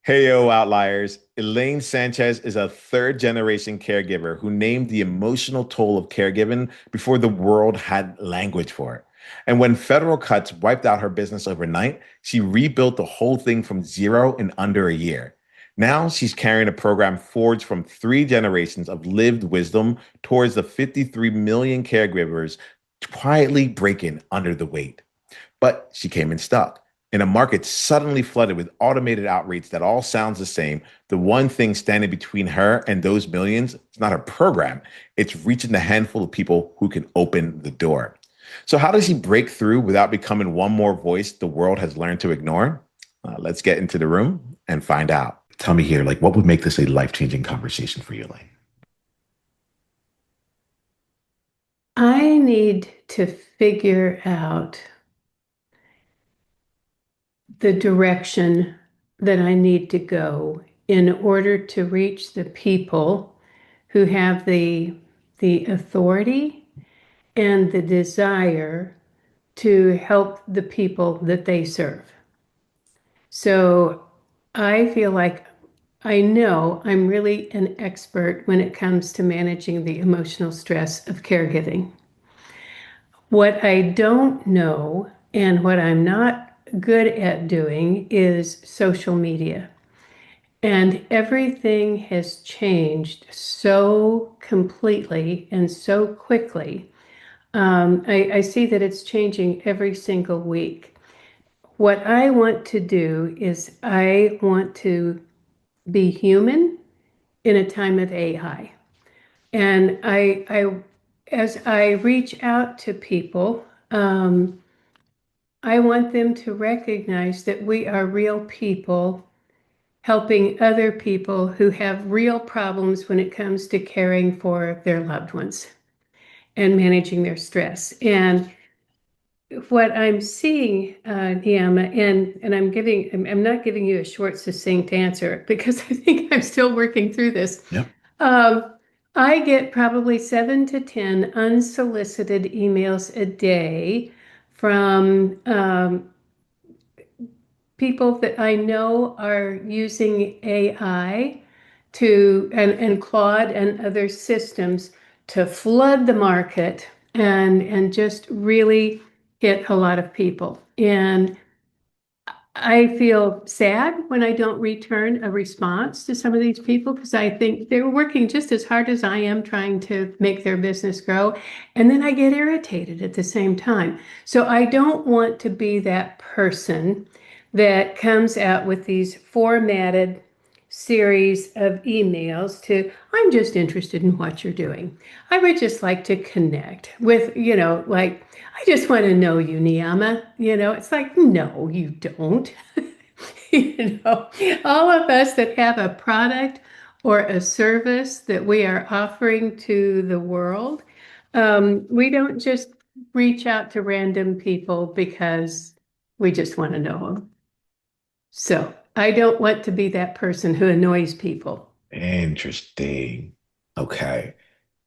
Hey, yo, outliers. Elaine Sanchez is a third generation caregiver who named the emotional toll of caregiving before the world had language for it. And when federal cuts wiped out her business overnight, she rebuilt the whole thing from zero in under a year. Now she's carrying a program forged from three generations of lived wisdom towards the 53 million caregivers quietly breaking under the weight. But she came in stuck. In a market suddenly flooded with automated outreach that all sounds the same, the one thing standing between her and those millions is not her program. It's reaching the handful of people who can open the door. So, how does she break through without becoming one more voice the world has learned to ignore? Let's get into the room and find out. Tell me here, like, what would make this a life changing conversation for you, Elaine? I need to figure out the direction that I need to go in order to reach the people who have the authority and the desire to help the people that they serve. So I feel like I know I'm really an expert when it comes to managing the emotional stress of caregiving. What I don't know and what I'm not good at doing is social media. And everything has changed so completely and so quickly. I see that it's changing every single week. What I want to do is I want to be human in a time of AI. And as I reach out to people, I want them to recognize that we are real people helping other people who have real problems when it comes to caring for their loved ones and managing their stress. And what I'm seeing, Niiamah, and I'm not giving you a short, succinct answer because I think I'm still working through this. Yep. Um, I get probably 7 to 10 unsolicited emails a day from people that I know are using AI and Claude and other systems to flood the market and just really hit a lot of people. And I feel sad when I don't return a response to some of these people because I think they're working just as hard as I am trying to make their business grow. And then I get irritated at the same time. So I don't want to be that person that comes out with these formatted series of emails to, I'm just interested in what you're doing. I would just like to connect with, like, I just want to know you, Niiamah. It's like, no, you don't. You know, all of us that have a product or a service that we are offering to the world, we don't just reach out to random people because we just want to know them. So I don't want to be that person who annoys people. Interesting. Okay.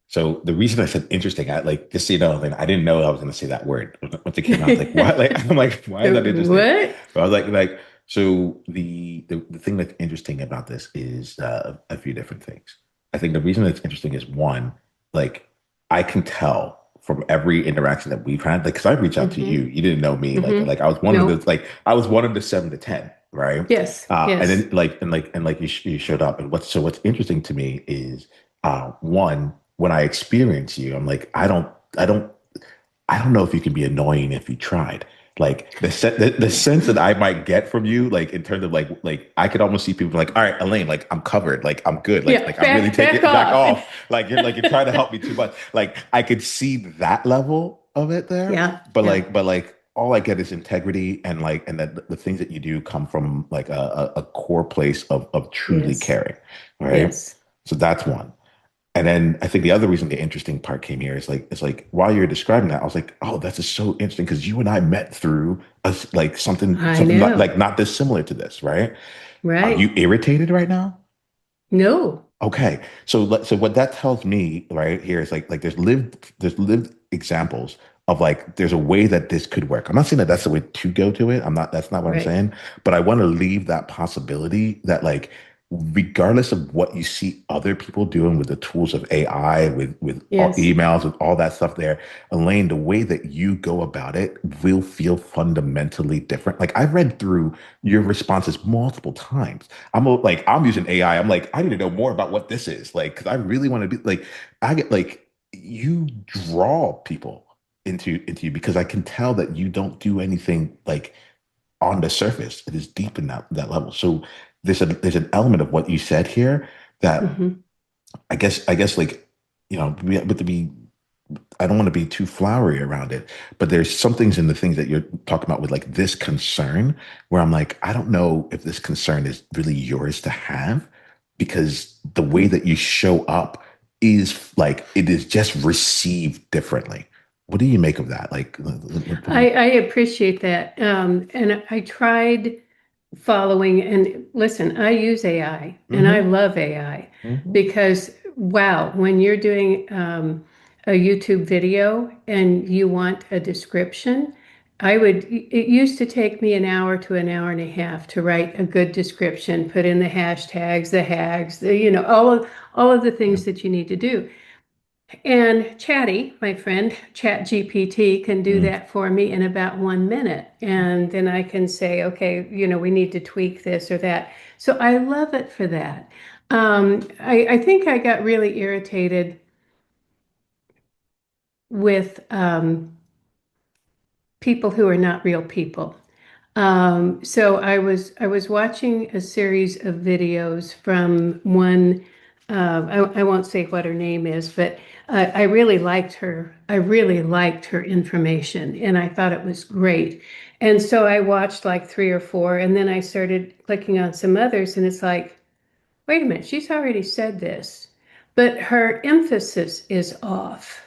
So the reason I said interesting, I like just so you know, I didn't know I was going to say that word once it came out. Like, why? Like, I'm like, why is that interesting? What? But I was like, so the thing that's interesting about this is a few different things. I think the reason it's interesting is one, like, I can tell from every interaction that we've had, like, because I reached out to you, Mm-hmm. you didn't know me, Mm-hmm. like I was one of the Nope. like I was one of the 7 to 10, right? Yes. And Yes. then like you showed up, and what's interesting to me is one when I experience you, I'm like, I don't know if you can be annoying if you tried. Like the sense that I might get from you, like in terms of like I could almost see people like, all right, Elaine, like I'm covered, like I'm good, Yeah. like I'm really taking Back it back off. off. Like you're trying to help me too much. Like I could see that level of it there, Yeah. but Yeah. like all I get is integrity and that the things that you do come from like a core place of truly Yes. caring, right? Yes. So that's one. And then I think the other reason the interesting part came here is like it's like while you're describing that, I was like, oh, that's just so interesting because you and I met through like I something know. like not dissimilar to this, right? Are you Right. irritated right now? No. Okay, so so what that tells me right here is like there's lived examples of like there's a way that this could work. I'm not saying that that's the way to go to it. I'm not, that's not what I'm Right. saying, but I want to leave that possibility that like regardless of what you see other people doing with the tools of AI, with all Yes. emails, with all that stuff there, Elaine, the way that you go about it will feel fundamentally different. Like I've read through your responses multiple times. Like I'm using AI. I'm like I need to know more about what this is. Like because I really want to be like I get like you draw people into you because I can tell that you don't do anything like on the surface. It is deep in that level. So there's an element of what you said here that Hmm. I guess like but to be I don't want to be too flowery around it, but there's some things in the things that you're talking about with like this concern where I'm like, I don't know if this concern is really yours to have because the way that you show up is like it is just received differently. What do you make of that? Like, what do you? I appreciate that. And I tried following, and listen, I use AI and I Hmm. love AI Hmm. because, wow, when you're doing a YouTube video and you want a description, it used to take me an hour to an hour and a half to write a good description, put in the hashtags, the hags, all of the Yeah. things that you need to do. And Chatty, my friend, Chat GPT can do Mm. that for me in about 1 minute. And then I can say, okay, we need to tweak this or that. So I love it for that. I think I got really irritated with people who are not real people. So I was watching a series of videos from one. I won't say what her name is, but I really liked her. I really liked her information, and I thought it was great. And so I watched like three or four, and then I started clicking on some others, and it's like, wait a minute, she's already said this, but her emphasis is off.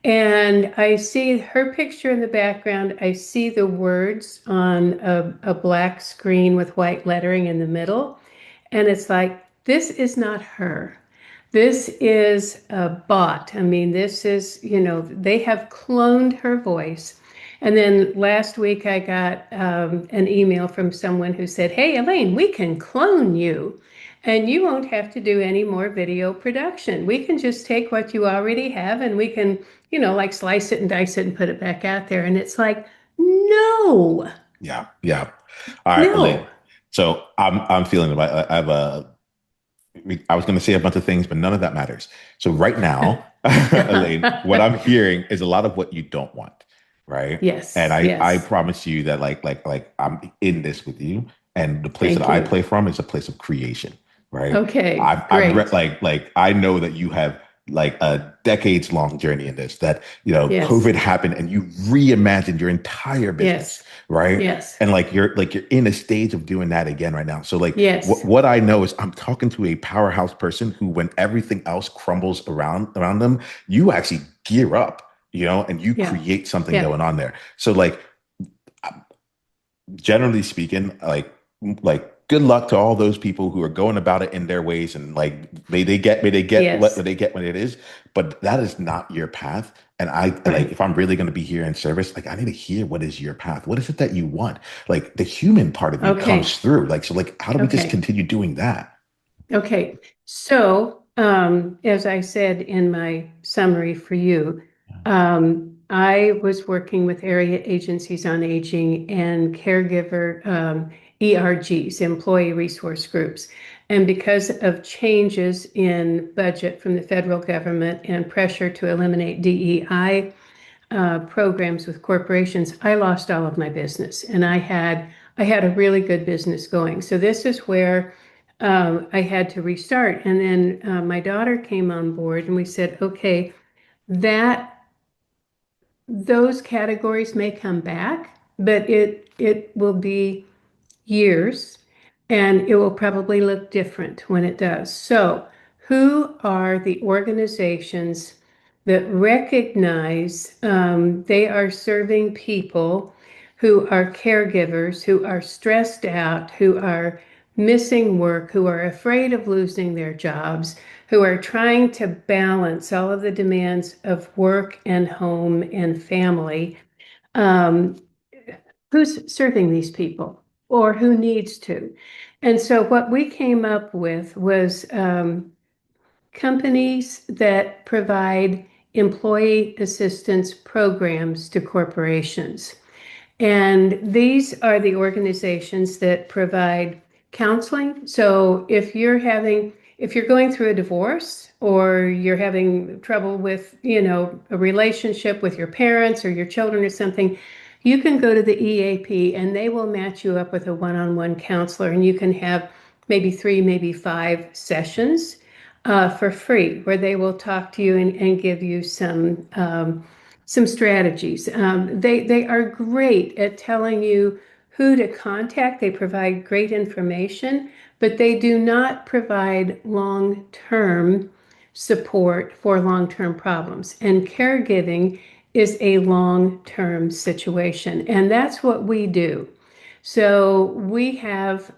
And I see her picture in the background. I see the words on a black screen with white lettering in the middle. And it's like, this is not her. This is a bot. I mean, this is, they have cloned her voice. And then last week I got an email from someone who said, hey, Elaine, we can clone you. And you won't have to do any more video production. We can just take what you already have and we can, like slice it and dice it and put it back out there. And it's like, no, Yeah, yeah. All right, Elaine. no. So I'm feeling about. I have a. I was going to say a bunch of things, but none of that matters. So right now, Elaine, what I'm hearing is a lot of what you don't want, right? And Yes, I yes. promise you that like I'm in this with you, and the place that Thank I you. play from is a place of creation, right? Okay, I've read great. like I know that you have like a decades long journey in this that Yes, COVID happened and you reimagined your entire business, yes, right? yes, And like you're in a stage of doing that again right now. So like yes. what I know is I'm talking to a powerhouse person who, when everything else crumbles around them, you actually gear up, and you Yeah, create something yeah. going on there. So like generally speaking, like good luck to all those people who are going about it in their ways and like may they get what Yes, they get when it is, but that is not your path. And I like right. if I'm really going to be here in service, like I need to hear what is your path. What is it that you want? Like the human part of you comes Okay, through. Like so, like how do we just okay, continue doing that? okay. So, as I said in my summary for you, I was working with area agencies on aging and caregiver ERGs, employee resource groups. And because of changes in budget from the federal government and pressure to eliminate DEI programs with corporations, I lost all of my business, and I had a really good business going. So this is where I had to restart. And then my daughter came on board, and we said, okay, that those categories may come back, but it will be years, and it will probably look different when it does. So, who are the organizations that recognize they are serving people who are caregivers, who are stressed out, who are missing work, who are afraid of losing their jobs, who are trying to balance all of the demands of work and home and family. Um, who's serving these people or who needs to? And so what we came up with was companies that provide employee assistance programs to corporations. And these are the organizations that provide counseling. So if you're going through a divorce or you're having trouble with, a relationship with your parents or your children or something, you can go to the EAP and they will match you up with a one-on-one counselor, and you can have maybe 3, maybe 5 sessions for free, where they will talk to you and give you some strategies. They are great at telling you who to contact. They provide great information, but they do not provide long-term support for long-term problems. And caregiving is a long-term situation, and that's what we do. So we have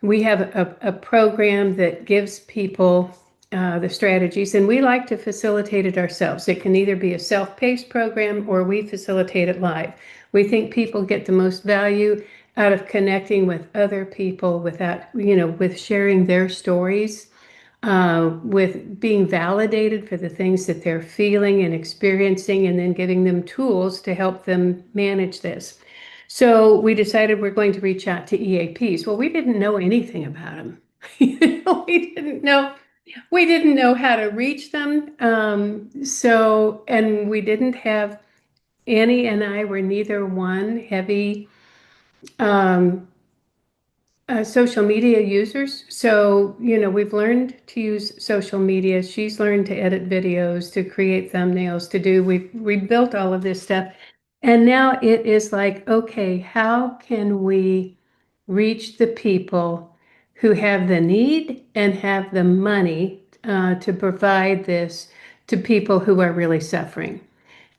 a program that gives people the strategies, and we like to facilitate it ourselves. It can either be a self-paced program or we facilitate it live. We think people get the most value out of connecting with other people with sharing their stories, with being validated for the things that they're feeling and experiencing, and then giving them tools to help them manage this. So we decided we're going to reach out to EAPs. Well, we didn't know anything about them. We didn't know how to reach them. And we didn't have, Annie and I were neither one heavy um, social media users. So, we've learned to use social media. She's learned to edit videos, to create thumbnails, we built all of this stuff. And now it is like, okay, how can we reach the people who have the need and have the money to provide this to people who are really suffering?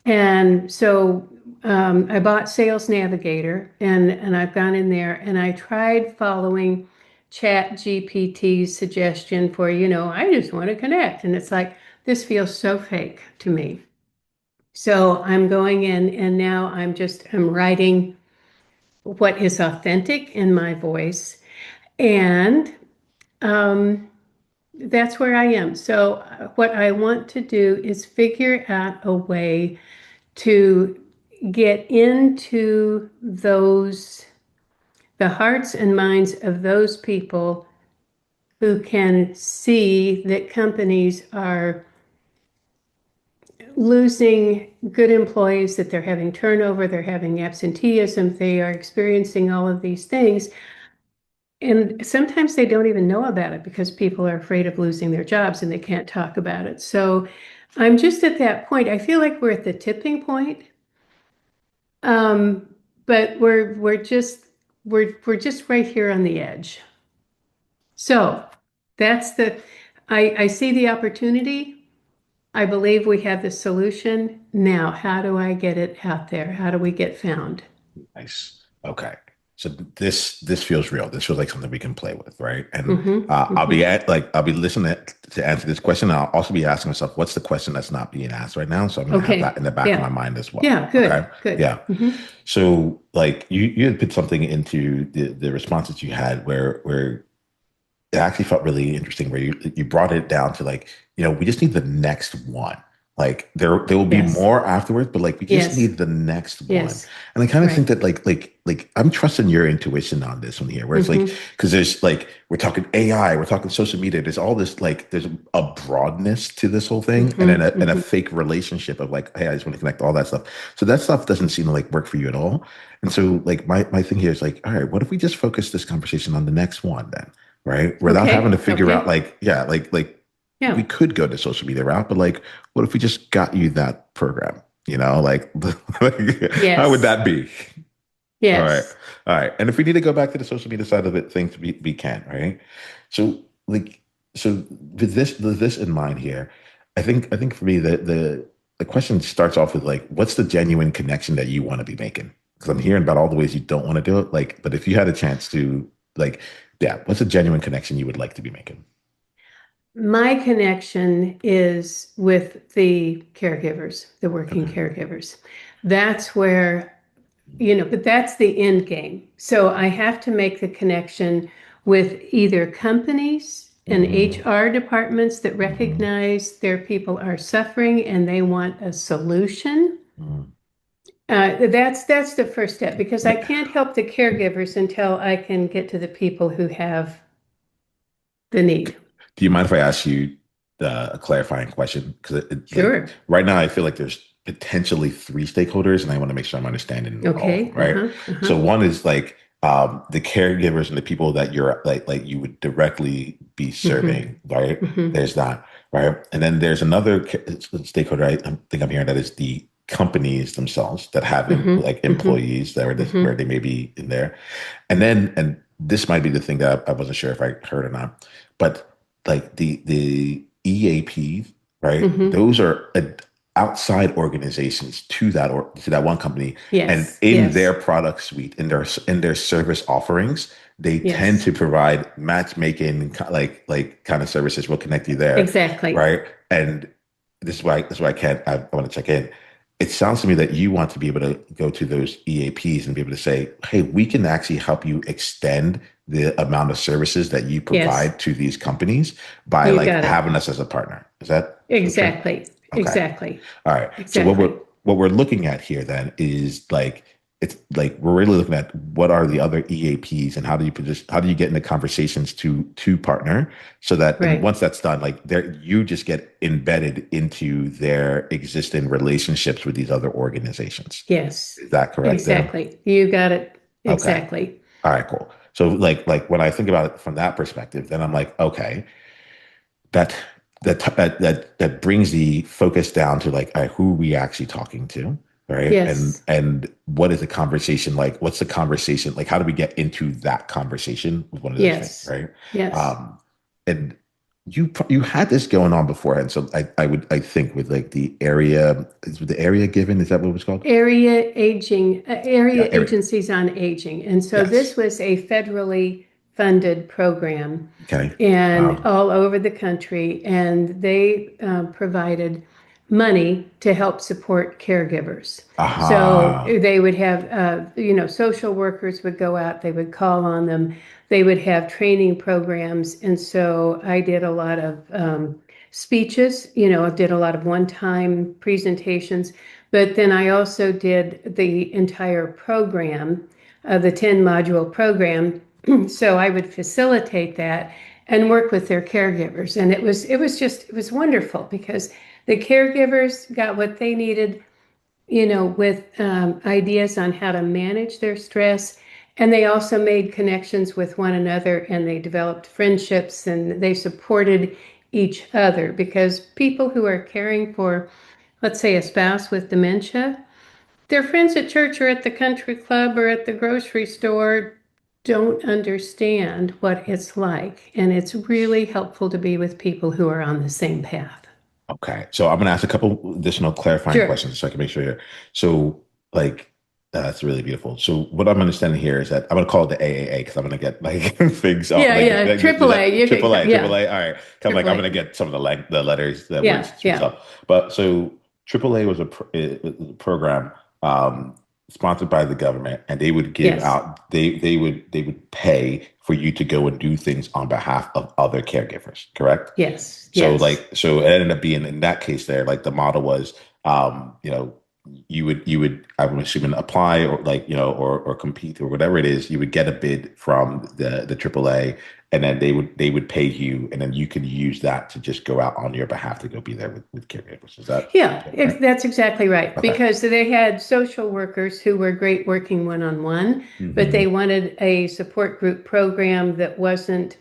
And so I bought Sales Navigator, and I've gone in there and I tried following Chat GPT's suggestion for, I just want to connect. And it's like, this feels so fake to me. So I'm going in and now I'm writing what is authentic in my voice. And um, that's where I am. So what I want to do is figure out a way to get into the hearts and minds of those people who can see that companies are losing good employees, that they're having turnover, they're having absenteeism, they are experiencing all of these things. And sometimes they don't even know about it because people are afraid of losing their jobs and they can't talk about it. So I'm just at that point. I feel like we're at the tipping point. But we're just right here on the edge. So that's I see the opportunity. I believe we have the solution. Now, how do I get it out there? How do we get found? Nice. Okay. So this feels real. This feels like something we can play with, right? And Mm-hmm. I'll be listening to answer this question. I'll also be asking myself, what's the question that's not being asked right now? So I'm going to have that Okay. in the back of my Yeah. mind as well. Yeah. Okay. Good. Good. Yeah. Mm-hmm. So like you had put something into the responses you had where it actually felt really interesting where you brought it down to like, we just need the next one. Like there will be Yes. more afterwards, but like we just Yes. need the next one. Yes. And I kind of think Right. that like I'm trusting your intuition on this one here, where it's like Mm-hmm. because there's like we're talking AI, we're talking social media, there's all this like there's a broadness to this whole thing, and then Mm-hmm. a Mm-hmm. fake relationship of like, hey, I just want to connect all that stuff. So that stuff doesn't seem to like work for you at all. And so like my thing here is like, all right, what if we just focus this conversation on the next one then? Right? Without having to Okay. figure out Okay. like, yeah, like we Yeah. could go the social media route, but like, what if we just got you that program? Like, like how would Yes. that be? All right. Yes. All right. And if we need to go back to the social media side of it, things we can, right? So like so with this in mind here, I think for me the question starts off with like, what's the genuine connection that you want to be making? Because I'm hearing about all the ways you don't want to do it. Like, but if you had a chance to like Yeah. What's a genuine connection you would like to be making? My connection is with the caregivers, the working Okay. caregivers. That's where, but that's the end game. So I have to make the connection with either companies and Mm-hmm. HR departments that Mm-hmm. recognize their people are suffering and they want a solution. Mm-hmm. That's the first step because I can't help the caregivers until I can get to the people who have the need. Do you mind if I ask you a clarifying question? Because like Sure. right now, I feel like there's potentially three stakeholders, and I want to make sure I'm understanding all of them, Okay. right? So Uh-huh. one is like the caregivers and the people that you're like you would directly be Hmm. serving, right? Hmm. There's that, right? And then there's another stakeholder. I think I'm hearing that is the companies themselves that have Hmm. like Hmm. employees that are this, Hmm. where they may be in there, and this might be the thing that I wasn't sure if I heard or not, but like the EAP, right? Hmm. Those are outside organizations to to that one company, and Yes. in their Yes. product suite, in their service offerings, they tend Yes. to provide matchmaking like kind of services. Will connect you there, Exactly. right? And this is why I want to check in. It sounds to me that you want to be able to go to those EAPs and be able to say, hey, we can actually help you extend the amount of services that you Yes. provide to these companies by You like got it. having us as a partner. Is that true? Exactly. Okay. Exactly. All right. So Exactly. what we're looking at here then is like it's like we're really looking at what are the other EAPs and how do you get into conversations to partner so that and Right. once that's done, like there you just get embedded into their existing relationships with these other organizations. Yes. Is that correct there? Exactly. You got it. Okay. Exactly. All right, cool. So like when I think about it from that perspective, then I'm like, okay, that that brings the focus down to like who are we actually talking to, right? Yes. And what is the conversation like? What's the conversation like? How do we get into that conversation with one of those things, Yes. right? Yes. And you had this going on beforehand, so I think with like the area given, is that what it was called? Area Yeah, area. agencies on aging. And so Yes. this was a federally funded program Okay. and all over the country, and they provided money to help support caregivers. So Aha. they would have, social workers would go out, they would call on them, they would have training programs. And so I did a lot of speeches, I did a lot of one-time presentations, but then I also did the entire program, the 10 module program. So I would facilitate that and work with their caregivers. And it was wonderful because the caregivers got what they needed, with ideas on how to manage their stress. And they also made connections with one another and they developed friendships and they supported each other because people who are caring for, let's say, a spouse with dementia, their friends at church or at the country club or at the grocery store don't understand what it's like. And it's really helpful to be with people who are on the same path. Okay. So I'm gonna ask a couple additional clarifying Sure. questions so I can make sure here. So like that's really beautiful. So what I'm understanding here is that I'm gonna call it the AAA because I'm gonna get like things out Yeah, yeah. is Triple A. that You triple can, A, triple yeah. A. All right. Kind of like Triple I'm gonna A. get some of the letters, the Yeah, words mixed yeah. up. But so triple A was it was a program sponsored by the government, and they would give Yes. out they would pay for you to go and do things on behalf of other caregivers, correct? Yes. So Yes. like so it ended up being in that case there, like the model was you would I'm assuming apply or like or compete or whatever it is, you would get a bid from the AAA and then they would pay you and then you could use that to just go out on your behalf to go be there with caregivers. Is that Yeah, right? that's exactly right. Okay. Because they had social workers who were great working one-on-one, but they Hmm. wanted a support group program that wasn't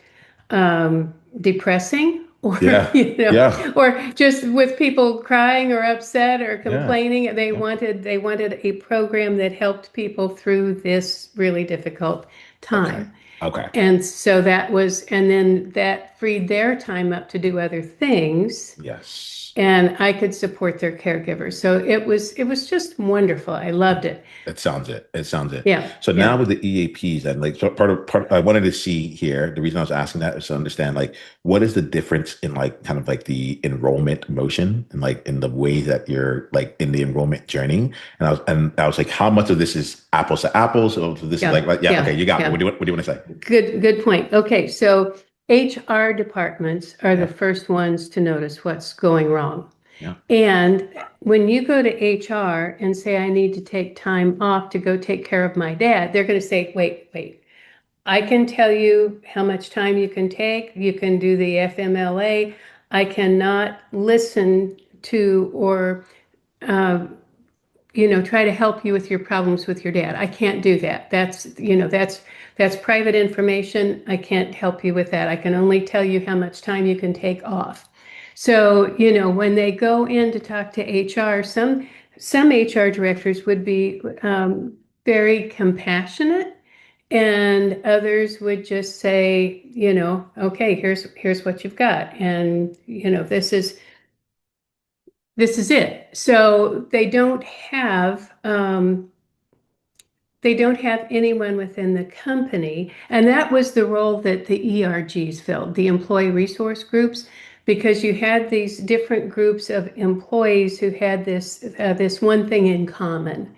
depressing or, Yeah. Yeah. or just with people crying or upset or Yeah. complaining. Yeah. They wanted a program that helped people through this really difficult Okay. time. Okay. And so that was, and then that freed their time up to do other things, Yes. and I could support their caregivers. So it was just wonderful. I loved it. It sounds it. It sounds it. Yeah, So now yeah, with the EAPs and like so part I wanted to see here, the reason I was asking that is to understand like what is the difference in like kind of like the enrollment motion and like in the way that you're like in the enrollment journey. And I was like, how much of this is apples to apples? So this is yeah, like yeah, okay, yeah, you got me. yeah. What do you want to say? Good point. Okay, so HR departments are the Yeah, first ones to notice what's going wrong. yeah. And when you go to HR and say, I need to take time off to go take care of my dad, they're going to say, wait. I can tell you how much time you can take. You can do the FMLA. I cannot listen to or uh, try to help you with your problems with your dad. I can't do that. That's private information. I can't help you with that. I can only tell you how much time you can take off. So, when they go in to talk to HR, some HR directors would be very compassionate, and others would just say, okay, here's what you've got, and this is it. So they don't have anyone within the company. And that was the role that the ERGs filled, the employee resource groups, because you had these different groups of employees who had this one thing in common.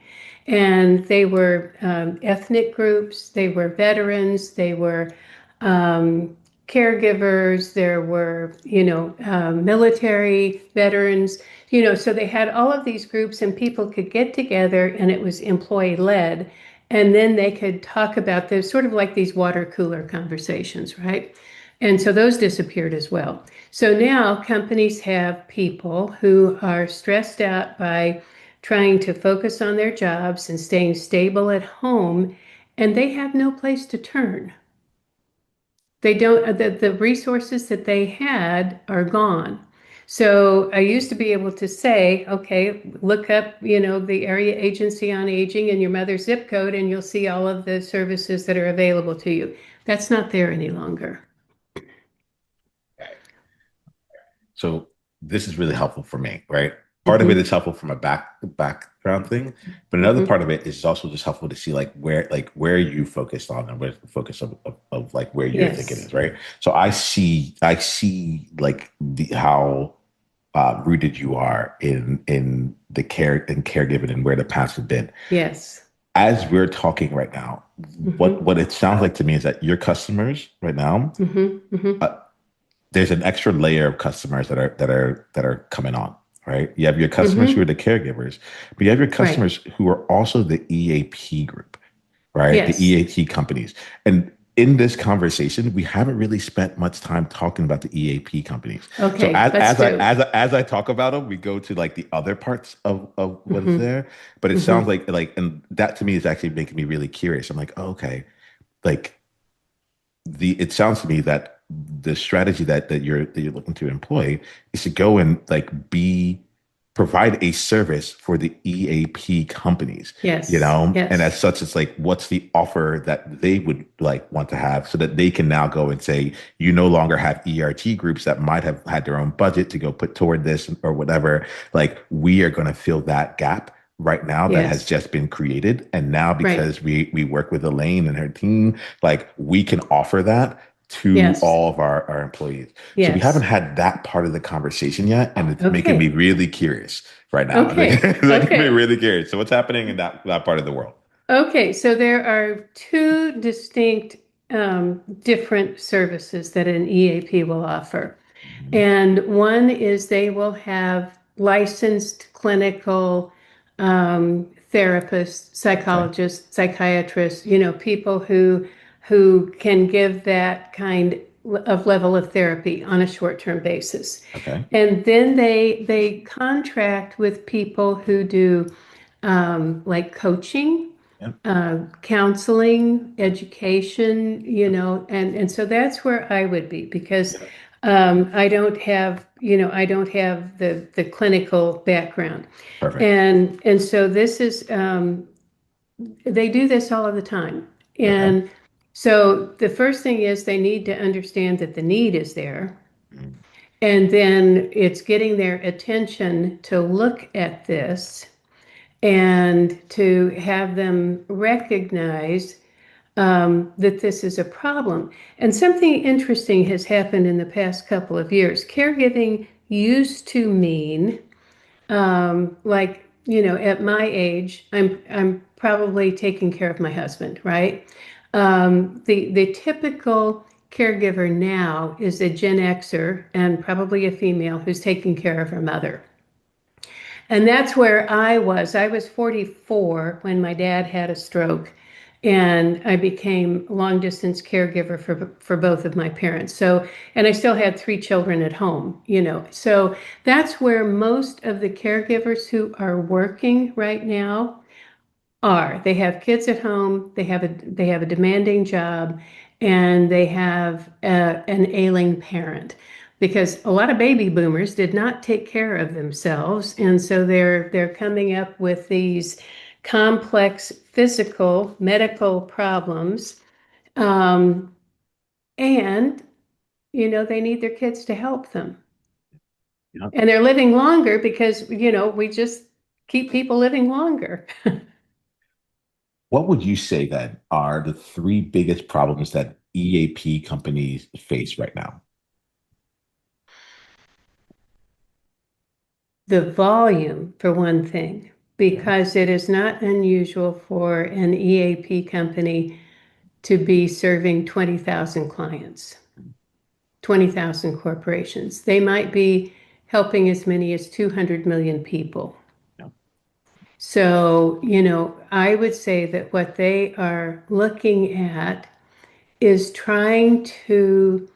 And they were ethnic groups, they were veterans, they were um, caregivers, there were, military veterans, so they had all of these groups and people could get together and it was employee led. And then they could talk about this sort of like these water cooler conversations, right? And so those disappeared as well. So now companies have people who are stressed out by trying to focus on their jobs and staying stable at home, and they have no place to turn. They don't, the resources that they had are gone. So I used to be able to say, okay, look up, the area agency on aging and your mother's zip code, and you'll see all of the services that are available to you. That's not there any longer. So this is really helpful for me, right? Part of it Hmm. is helpful from a background thing, but another Hmm. part of it is also just helpful to see like where you focused on and where's the focus of like where you're thinking Yes. is, right? So I see like how rooted you are in the care and caregiving and where the past has been. Yes. As we're talking right now, what Hmm. what it sounds like to me is that your customers right now, Hmm. Hmm. uh, there's an extra layer of customers that are coming on, right? You have your customers who are Hmm. the caregivers, but you have your Right. customers who are also the EAP group, right? The Yes. EAP companies. And in this conversation, we haven't really spent much time talking about the EAP companies. So Okay, as let's as I do. as I, as I talk about them, we go to like the other parts of what is Hmm. there. But it sounds Hmm. like and that to me is actually making me really curious. I'm like, oh, okay, like it sounds to me that the strategy that you're looking to employ is to go and like provide a service for the EAP companies, Yes. and as Yes. such, it's like what's the offer that they would like want to have so that they can now go and say you no longer have ERT groups that might have had their own budget to go put toward this or whatever. Like we are going to fill that gap right now that has Yes. just been created, and now Right. because we work with Elaine and her team, like we can offer that to Yes. all of our employees. So we haven't Yes. had that part of the conversation yet, and it's making me Okay. really curious right now. Okay. It's making me Okay. really curious. So what's happening in that part of the world? Okay. So there are two distinct different services that an EAP will offer. Mhm. And one is they will have licensed clinical therapists, Okay. psychologists, psychiatrists, people who can give that kind of level of therapy on a short-term basis. Okay. And then they contract with people who do like coaching, Yep. counseling, education, and so that's where I would be, because Yep. I don't have the clinical background. Perfect. And so this is they do this all of the time. Okay. And So the first thing is they need to understand that the need is there. Mm. And then it's getting their attention to look at this and to have them recognize that this is a problem. And something interesting has happened in the past couple of years. Caregiving used to mean, like, at my age, I'm probably taking care of my husband, right? The typical caregiver now is a Gen Xer and probably a female who's taking care of her mother. And that's where I was. I was 44 when my dad had a stroke, and I became long distance caregiver for both of my parents. So, and I still had three children at home. So that's where most of the caregivers who are working right now are. They have kids at home, they have a demanding job, and they have an ailing parent. Because a lot of baby boomers did not take care of themselves, and so they're coming up with these complex physical medical problems, um, and they need their kids to help them, Yeah. and they're living longer because we just keep people living longer. What would you say then are the three biggest problems that EAP companies face right now? The volume, for one thing, Yeah. because it is not unusual for an EAP company to be serving 20,000 clients, 20,000 corporations. They might be helping as many as 200 million people. Yeah. So, I would say that what they are looking at is trying to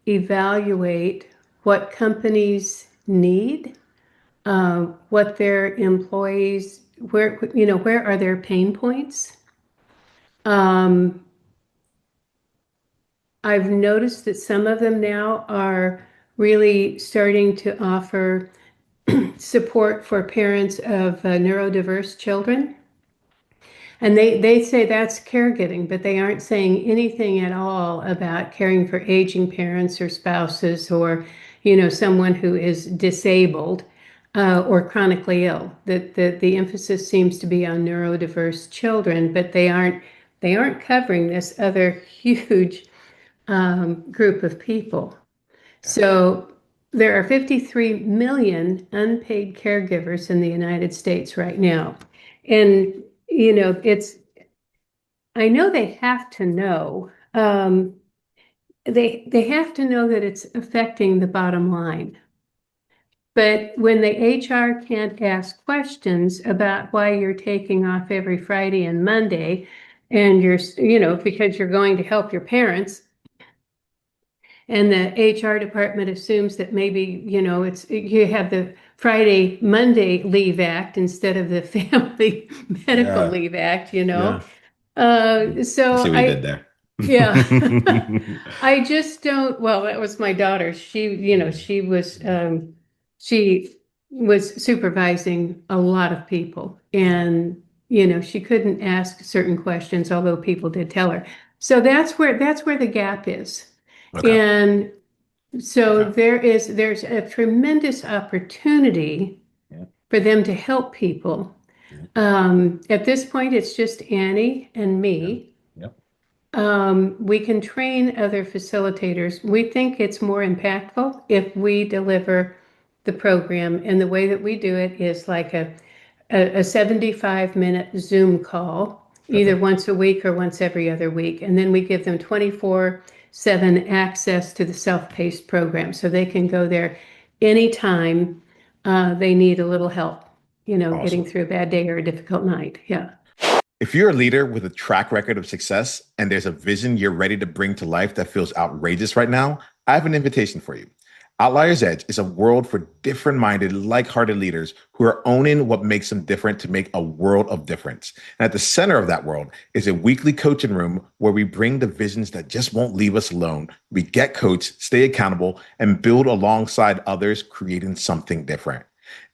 evaluate what companies need, what their employees, where are their pain points. Um, I've noticed that some of them now are really starting to offer support for parents of neurodiverse children. And they say that's caregiving, but they aren't saying anything at all about caring for aging parents or spouses or, someone who is disabled or chronically ill. That the emphasis seems to be on neurodiverse children, but they aren't covering this other huge group of people. Yeah. So there are 53 million unpaid caregivers in the United States right now. And, I know they have to know, they have to know that it's affecting the bottom line. But when the HR can't ask questions about why you're taking off every Friday and Monday, and because you're going to help your parents, and the HR department assumes that maybe, it's you have the Friday, Monday Leave Act instead of the Family Medical Yeah. Leave Act, Yeah. I So see what you did there. yeah, I just don't, well, that was my daughter. She was supervising a lot of people, and, she couldn't ask certain questions, although people did tell her. So that's where the gap is. Okay. And so Okay. there's a tremendous opportunity Yeah. for them to help people. Yeah. At this point, it's just Annie and Yeah. me. Yep. We can train other facilitators. We think it's more impactful if we deliver the program. And the way that we do it is like a 75-minute Zoom call, either Okay. once a week or once every other week. And then we give them 24/7 access to the self-paced program. So they can go there anytime they need a little help, getting Awesome. through a bad day or a difficult night. Yeah. If you're a leader with a track record of success and there's a vision you're ready to bring to life that feels outrageous right now, I have an invitation for you. Outlier's Edge is a world for different minded, like hearted leaders who are owning what makes them different to make a world of difference. And at the center of that world is a weekly coaching room where we bring the visions that just won't leave us alone. We get coached, stay accountable, and build alongside others, creating something different.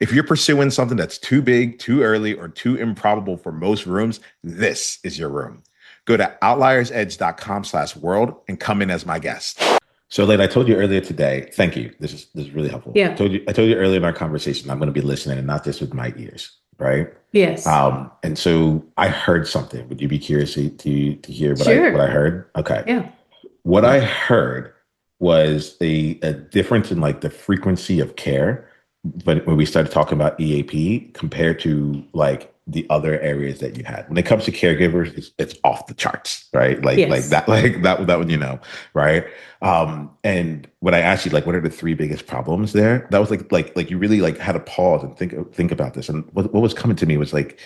If you're pursuing something that's too big, too early, or too improbable for most rooms, this is your room. Go to outliersedge.com/world and come in as my guest. So, like I told you earlier today, thank you. This is really helpful. Yeah. I told you earlier in our conversation, I'm going to be listening and not just with my ears, right? Yes. And so I heard something. Would you be curious to hear what I Sure. heard? Okay. Yeah. What I heard was a difference in like the frequency of care when we started talking about EAP compared to like the other areas that you had. When it comes to caregivers, it's off the charts, right? Yes. That one, right? And when I asked you like what are the three biggest problems there, that was like you really like had to pause and think about this. And what was coming to me was like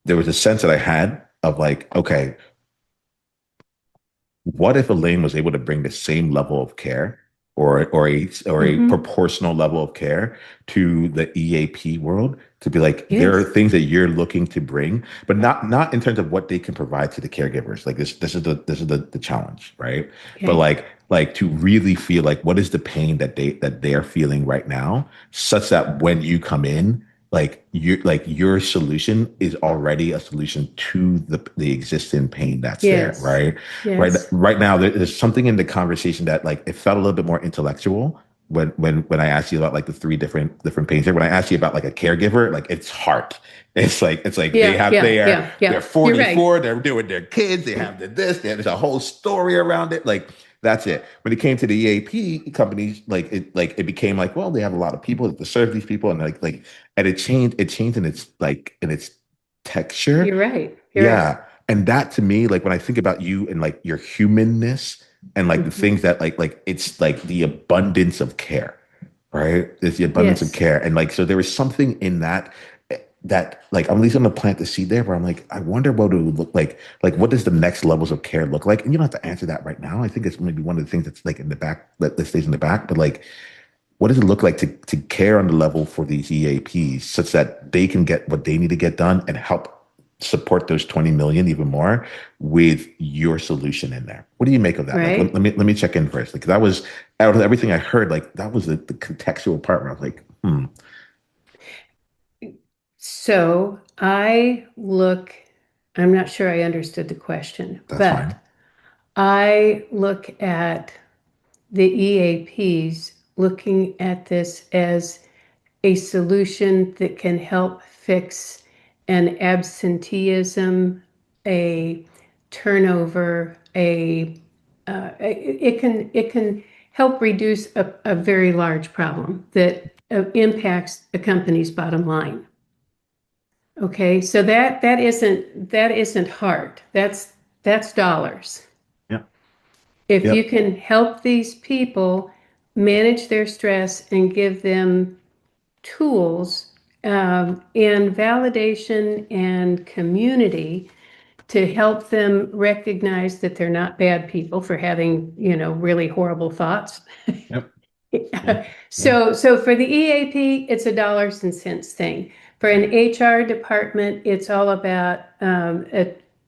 there was a sense that I had of like, okay, what if Elaine was able to bring the same level of care or a Hmm. proportional level of care to the EAP world to be like there are Yes. things that you're looking to bring, but not in terms of what they can provide to the caregivers. Like this is the challenge, right? But Okay. like to really feel like what is the pain that they're feeling right now, such that when you come in, like your solution is already a solution to the existing pain that's there, Yes. right? Yes. Right now there's something in the conversation that like it felt a little bit more intellectual when I asked you about like the three different pains there. When I asked you about like a caregiver, like it's heart. It's like they Yeah. have Yeah. Yeah. they're Yeah. You're right. 44, they're doing their kids, they have there's a whole story around it. Like that's it. When it came to the EAP companies, like it became like, well, they have a lot of people to serve these people, and and it changed in its texture. You're right. You're right. Yeah. And that to me, like when I think about you and like your humanness and like the Hmm. things that like it's like the abundance of care, right? It's the abundance of Yes. care. And like so there was something in that like I'm at least gonna plant the seed there where I'm like, I wonder what it would look like. Like what does the next levels of care look like? And you don't have to answer that right now. I think it's maybe one of the things that's like in the back that stays in the back, but like what does it look like to care on the level for these EAPs such that they can get what they need to get done and help support those 20 million even more with your solution in there? What do you make of that? Like, let, Right. let me let me check in first. Like that was out of everything I heard, like that was the contextual part where I was like, So I'm not sure I understood the question, that's but fine. I look at the EAPs looking at this as a solution that can help fix an absenteeism, a turnover, it can help reduce a very large problem that impacts a company's bottom line. Okay, so that isn't hard. That's dollars. Yeah. If you Yep. can help these people manage their stress and give them tools and validation and community to help them recognize that they're not bad people for having, really horrible thoughts. Yep. Yeah. Yeah. So for the EAP, it's a dollars and cents thing. For an HR department, it's all about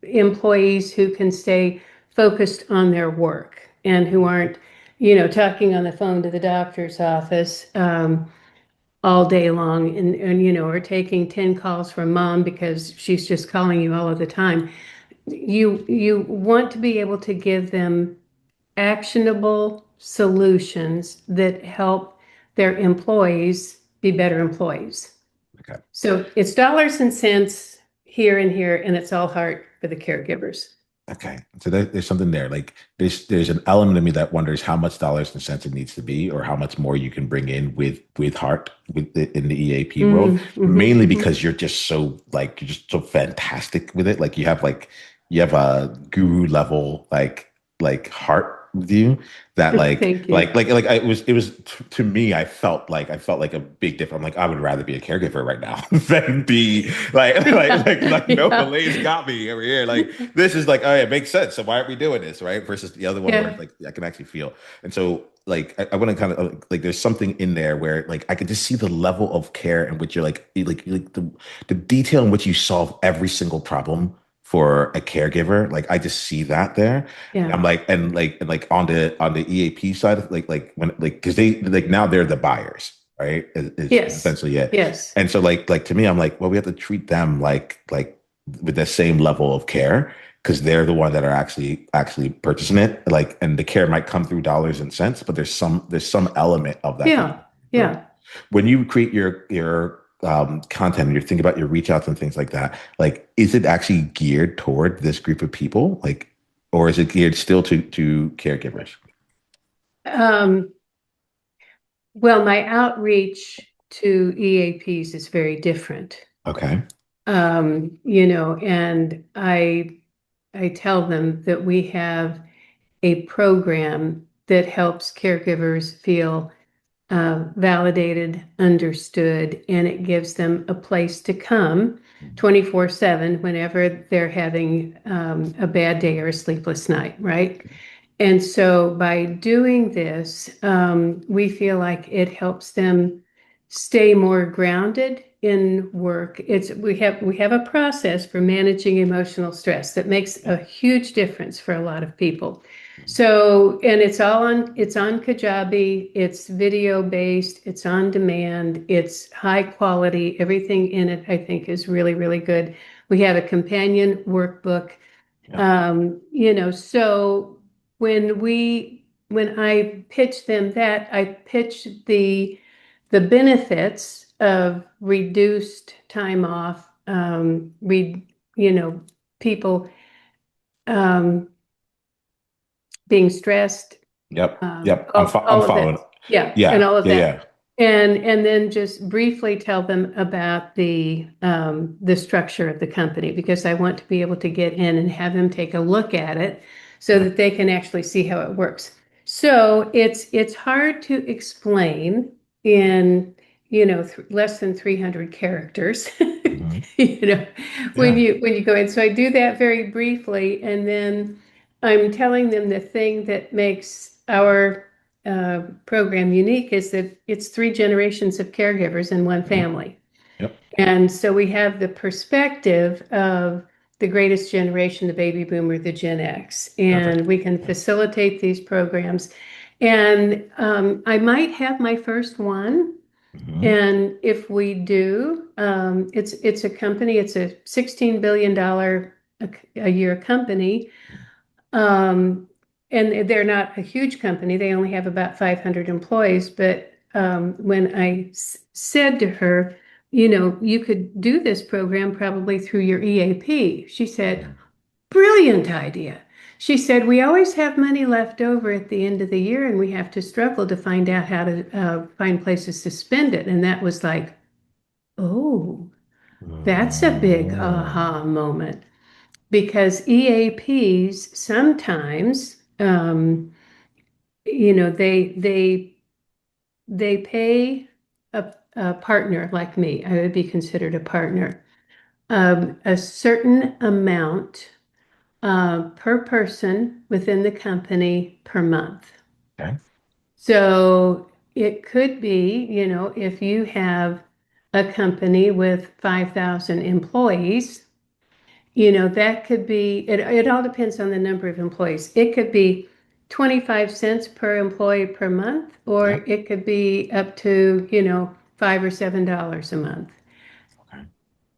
employees who can stay focused on their work and who aren't, talking on the phone to the doctor's office all day long and or taking 10 calls from mom because she's just calling you all of the time. You want to be able to give them actionable solutions that help their employees be better employees. Okay. So it's dollars and cents here and here, and it's all heart for the caregivers. Okay. So there's something there. Like there's an element of me that wonders how much dollars and cents it needs to be, or how much more you can bring in with heart in the EAP world. Mm, mhm, Mainly mhm. because you're just so fantastic with it. Like you have a guru level like heart with you that Thank you. to me I felt like a big difference. I'm like I would rather be a caregiver right now than be like no, Yeah. Elaine's got me over here. Like this is like, oh yeah, it makes sense. So why aren't we doing this, right? Versus the other one where it's Yeah. like I can actually feel. And so like I want to kind of like there's something in there where like I can just see the level of care in which you're like the detail in which you solve every single problem for a caregiver. Like I just see that there. And Yeah. I'm like and like on the EAP side, like when like because they like now they're the buyers, right? Is Yes. essentially it. Yes. And so like to me, I'm like, well, we have to treat them like with the same level of care because they're the one that are actually purchasing it. Like, and the care might come through dollars and cents, but there's some element of that that Yeah. comes through. Yeah. When you create your content and you're thinking about your reach outs and things like that, like, is it actually geared toward this group of people, like, or is it geared still to caregivers? Um, well, my outreach to EAPs is very different. Okay. And I tell them that we have a program that helps caregivers feel validated, understood, and it gives them a place to come 24/7 whenever they're having a bad day or a sleepless night, right? And so by doing this, we feel like it helps them stay more grounded in work. We have a process for managing emotional stress that makes a huge difference for a lot of people. So, and it's on Kajabi, it's video based, it's on demand, it's high quality. Everything in it, I think, is really, really good. We have a companion workbook. Yeah. So when I pitch them that, I pitch the benefits of reduced time off, people um, being stressed, Yep. um, Yep. all, I'm all of following. that. Yeah, and Yeah. all of Yeah. that. Yeah. And then just briefly tell them about the structure of the company because I want to be able to get in and have them take a look at it so Yeah. that they can actually see how it works. So it's hard to explain in less than 300 characters. Mhm. you know when Yeah. you go in. So I do that very briefly, and then I'm telling them the thing that makes our program unique is that it's three generations of caregivers in one Mhm. family. Yep. And so we have the perspective of the greatest generation, the baby boomer, the Gen X, Perfect. and we can Yeah. facilitate these programs. And I might have my first one. Mhm. And if we do, it's a company, it's a $16 billion a year company, um, and they're not a huge company. They only have about 500 employees. But when I said to her, you could do this program probably through your EAP, she said, Mhm. brilliant idea. She said, we always have money left over at the end of the year, and we have to struggle to find out how to find places to spend it. And that was like, oh, that's a big Mm. aha moment because EAPs sometimes, they pay a partner like me. I would be considered a partner, a certain amount per person within the company per month. Okay. So it could be, if you have a company with 5,000 employees. That could be, it all depends on the number of employees. It could be 25 cents per employee per month, or Yep. it could be up to, $5 or $7 a month. Okay.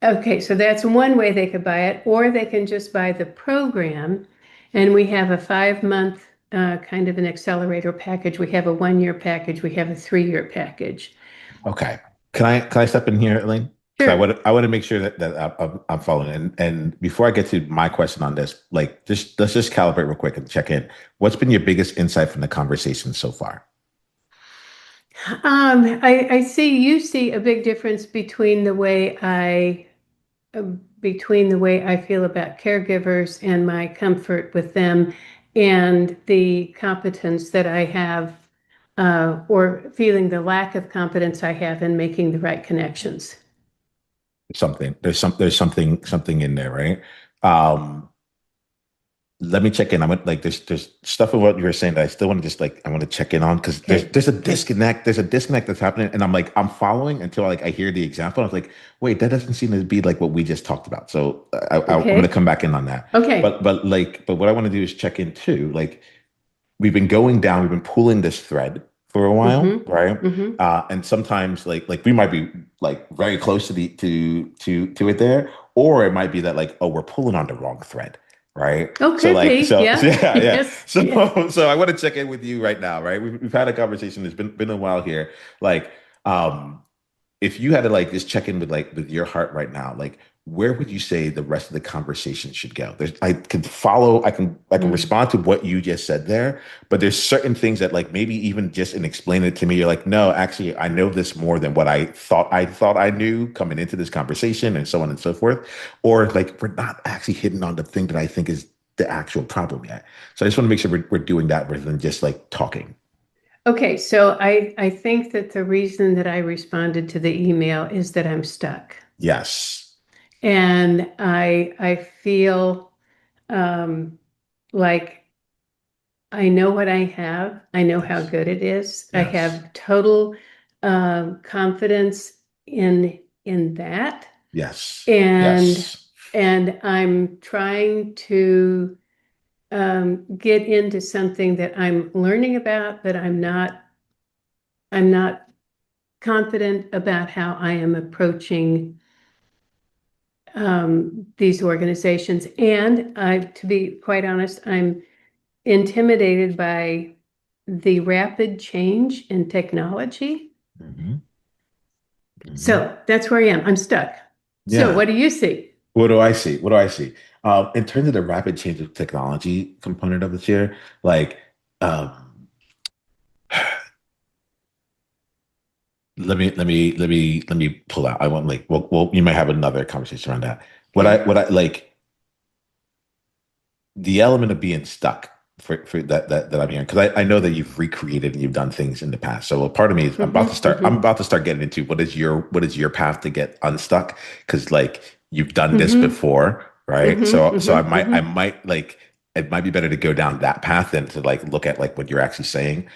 Okay, so that's one way they could buy it, or they can just buy the program. And we have a 5 month kind of an accelerator package. We have a 1 year package. We have a 3 year package. Okay. Can I step in here, Elaine? Because I Sure. would I want to make sure that I'm following. And before I get to my question on this, like, just let's just calibrate real quick and check in. What's been your biggest insight from the conversation so far? I see you see a big difference uh, between the way I feel about caregivers and my comfort with them and the competence that I have, or feeling the lack of competence I have in making the right connections. There's something in there, right? Um, Let me check in. I'm like, there's stuff of what you were saying that I still want to just like I want to check in on because there's Okay. there's a Okay. disconnect. There's a disconnect that's happening, and I'm following until like I hear the example. I was like, wait, that doesn't seem to be like what we just talked about. So I'm gonna Okay. come back in on that. Okay. But what I want to do is check in too. Like, we've been going down, we've been pulling this thread for a while, Mm-hmm. right? Mm-hmm. And sometimes like we might be like very close to the to it there, or it might be that like, oh, we're pulling on the wrong thread, right? Oh, So could like, be. so Yeah. yeah, yeah. Yes. Yes. So I want to check in with you right now, right? We've had a conversation. It's been a while here. Like, um, if you had to like just check in with like with your heart right now, like where would you say the rest of the conversation should go? There's I can follow, I can Mm. respond to what you just said there, but there's certain things that like maybe even just in explaining it to me, you're like, no, actually, I know this more than what I thought I knew coming into this conversation and so on and so forth. Or like we're not actually hitting on the thing that I think is the actual problem yet. So I just want to make sure we're doing that rather than just like talking. Okay, so I think that the reason that I responded to the email is that I'm stuck. Yes. And I feel um, like I know what I have. I know how Yes. good it is. I Yes. have total confidence in that, Yes. and Yes. and I'm trying to get into something that I'm learning about, but I'm not confident about how I am approaching these organizations. And to be quite honest, I'm intimidated by the rapid change in technology. Hmm. Hmm. So that's where I am. I'm stuck. So Yeah. what do you see? What do I see? What do I see? In terms of the rapid change of technology component of this year, like, um, let me pull out. I want like, well, you might have another conversation around that. Okay. What I like the element of being stuck for that I'm hearing because I know that you've recreated and you've done things in the past. So a part of me is I'm Mm-hmm. about to start getting into what is your path to get unstuck because like you've done this Mm-hmm. before, right? Mm-hmm. So Mm-hmm. I Mm-hmm. might like it might be better to go down that path than to like look at like what you're actually saying.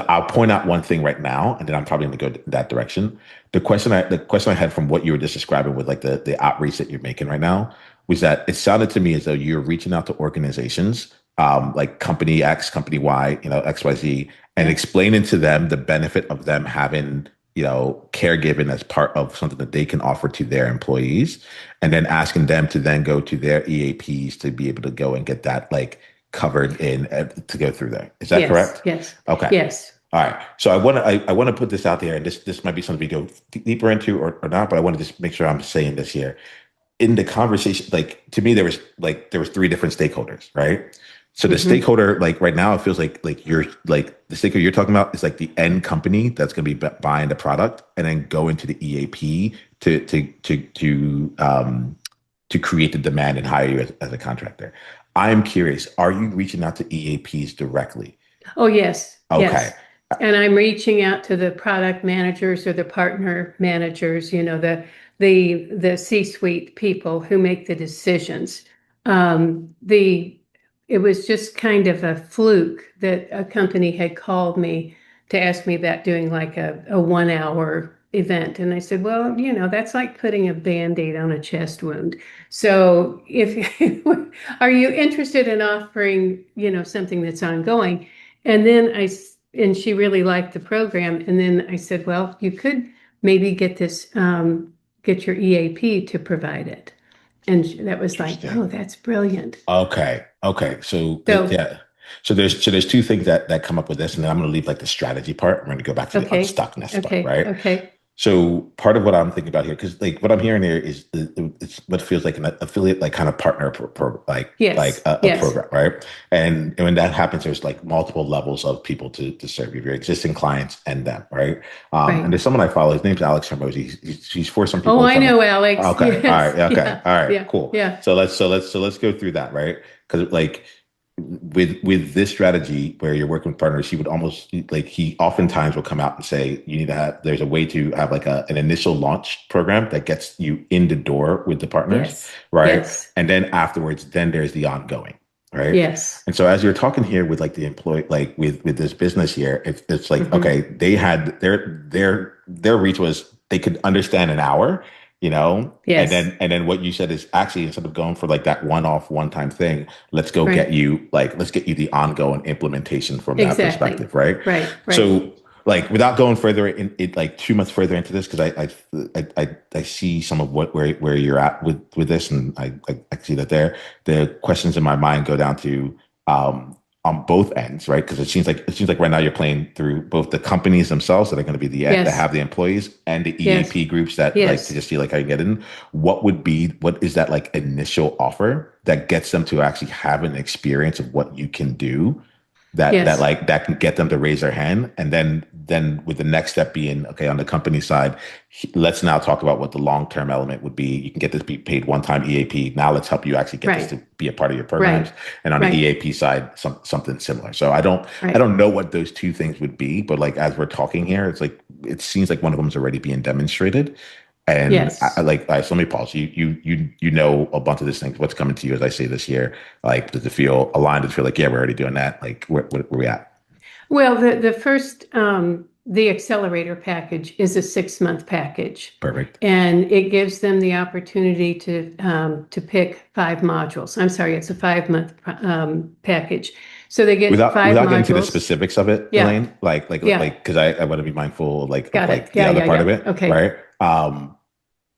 I'll point out one thing right now, and then I'm probably going to go that direction. The question I had from what you were just describing with like the outreach that you're making right now was that it sounded to me as though you're reaching out to organizations like company X, company Y, XYZ, and Yeah. explaining to them the benefit of them having, caregiving as part of something that they can offer to their employees, and then asking them to then go to their EAPs to be able to go and get that like covered in to go through there. Is that Yes. correct? Yes. Okay. Yes. All right. So I want to put this out there, and this might be something we go deeper into or not, but I want to just make sure I'm saying this here in the conversation, like to me, there was three different stakeholders, right? So the Mm-hmm. stakeholder, like right now, it feels like you're like the stakeholder you're talking about is like the end company that's going to be buying the product and then go into the EAP to create the demand and hire you as a contractor. I'm curious, are you reaching out to EAPs directly? Oh, yes. Okay. Yes. And I'm reaching out to the product managers or the partner managers, the C-suite people who make the decisions. The It was just kind of a fluke that a company had called me to ask me about doing like a 1 hour event. And I said, well, that's like putting a Band-Aid on a chest wound. So if are you interested in offering, something that's ongoing? And she really liked the program. And then I said, well, you could maybe get your EAP to provide it. And that was like, Interesting. oh, that's brilliant. Okay. Okay. So So, yeah. So there's two things that come up with this, and then I'm going to leave like the strategy part. I'm going to go back to the okay, unstuckness part, okay, right? okay. So part of what I'm thinking about here, because like what I'm hearing here is it's what feels like an affiliate, like kind of partner like Yes, a yes, program, right? And when that happens, there's like multiple levels of people to serve you, your existing clients and them, right? And right. there's someone I follow. His name's Alex Hermosi. He's for some Oh, people. I Some know, Alex. okay, all right, Yes, okay, yeah, all right, yeah, cool. yeah. So let's go through that, right? Because like with this strategy where you're working with partners, he would almost like he oftentimes will come out and say you need to have there's a way to have like an initial launch program that gets you in the door with the partners, Yes, right? yes, And then afterwards, then there's the ongoing, right? yes. And so as you're talking here with like the employee, like with this business here, it's like Hmm. okay, they had their reach was they could understand an hour, and Yes, then what you said is actually instead of going for like that one-off one-time thing, let's right. get you the ongoing implementation from that Exactly. perspective, right? Right, right. So like without going further in it, like too much further into this, because I see some of what where you're at with this, and I see that there the questions in my mind go down to on both ends, right? Because it seems like right now you're playing through both the companies themselves that are going to be that Yes, have the employees and the yes, EAP groups that like to yes, just see like how you get in. What is that like initial offer that gets them to actually have an experience of what you can do yes, that can get them to raise their hand, and then with the next step being okay on the company side, let's now talk about what the long-term element would be. You can get this be paid one-time EAP. Now let's help you actually get this to right, be a part of your programs. right, And on the right, EAP side, something similar. So I right. don't know what those two things would be, but like as we're talking here, it's like it seems like one of them is already being demonstrated. And I Yes. like, all right, so let me pause. You know a bunch of these things. What's coming to you as I say this year? Like, does it feel aligned? Does it feel like, yeah, we're already doing that? Like, where we at? Well, the first the accelerator package is a 6 month package, Perfect. and it gives them the opportunity to pick 5 modules. I'm sorry, it's a 5 month package, so they get five Without getting to the modules. specifics of it, Yeah, Elaine, yeah, because I want to be mindful of got it. like the Yeah, other yeah, part of yeah. it, Okay, right?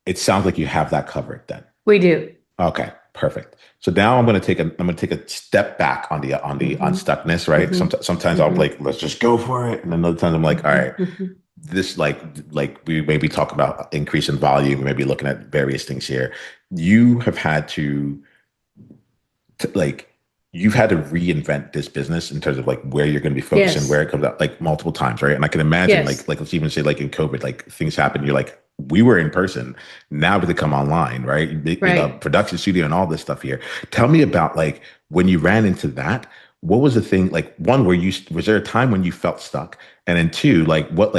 It sounds like you have that covered then. we do. Okay, perfect. So now I'm gonna take a step back on the Hmm. unstuckness, right? Hmm. Sometimes I'll Hmm. like, let's just go for it. And then other times I'm like, all Hmm. right, Hmm. this like we maybe talk about increase in volume, maybe looking at various things here. You have had to like you've had to reinvent this business in terms of like where you're going to be focused and where Yes, it comes out like multiple times, right? And I can imagine yes. like let's even say like in COVID, like things happen. You're like, we were in person, now they come online, right? The Right. production studio and all this stuff here. Tell me about like when you ran into that. What was the thing like? One, where you was there a time when you felt stuck, and then two, what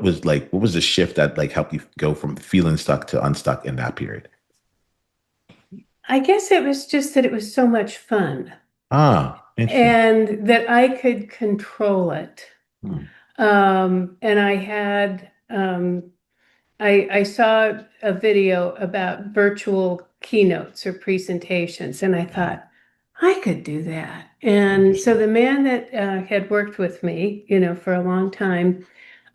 was the shift that like helped you go from feeling stuck to unstuck in that period? I guess it was just that it was so much fun Ah, interesting. and that I could control it. Hmm. And I saw a video about virtual keynotes or presentations, and I Yeah, thought, I could do that. And so interesting. the man that had worked with me, for a long time,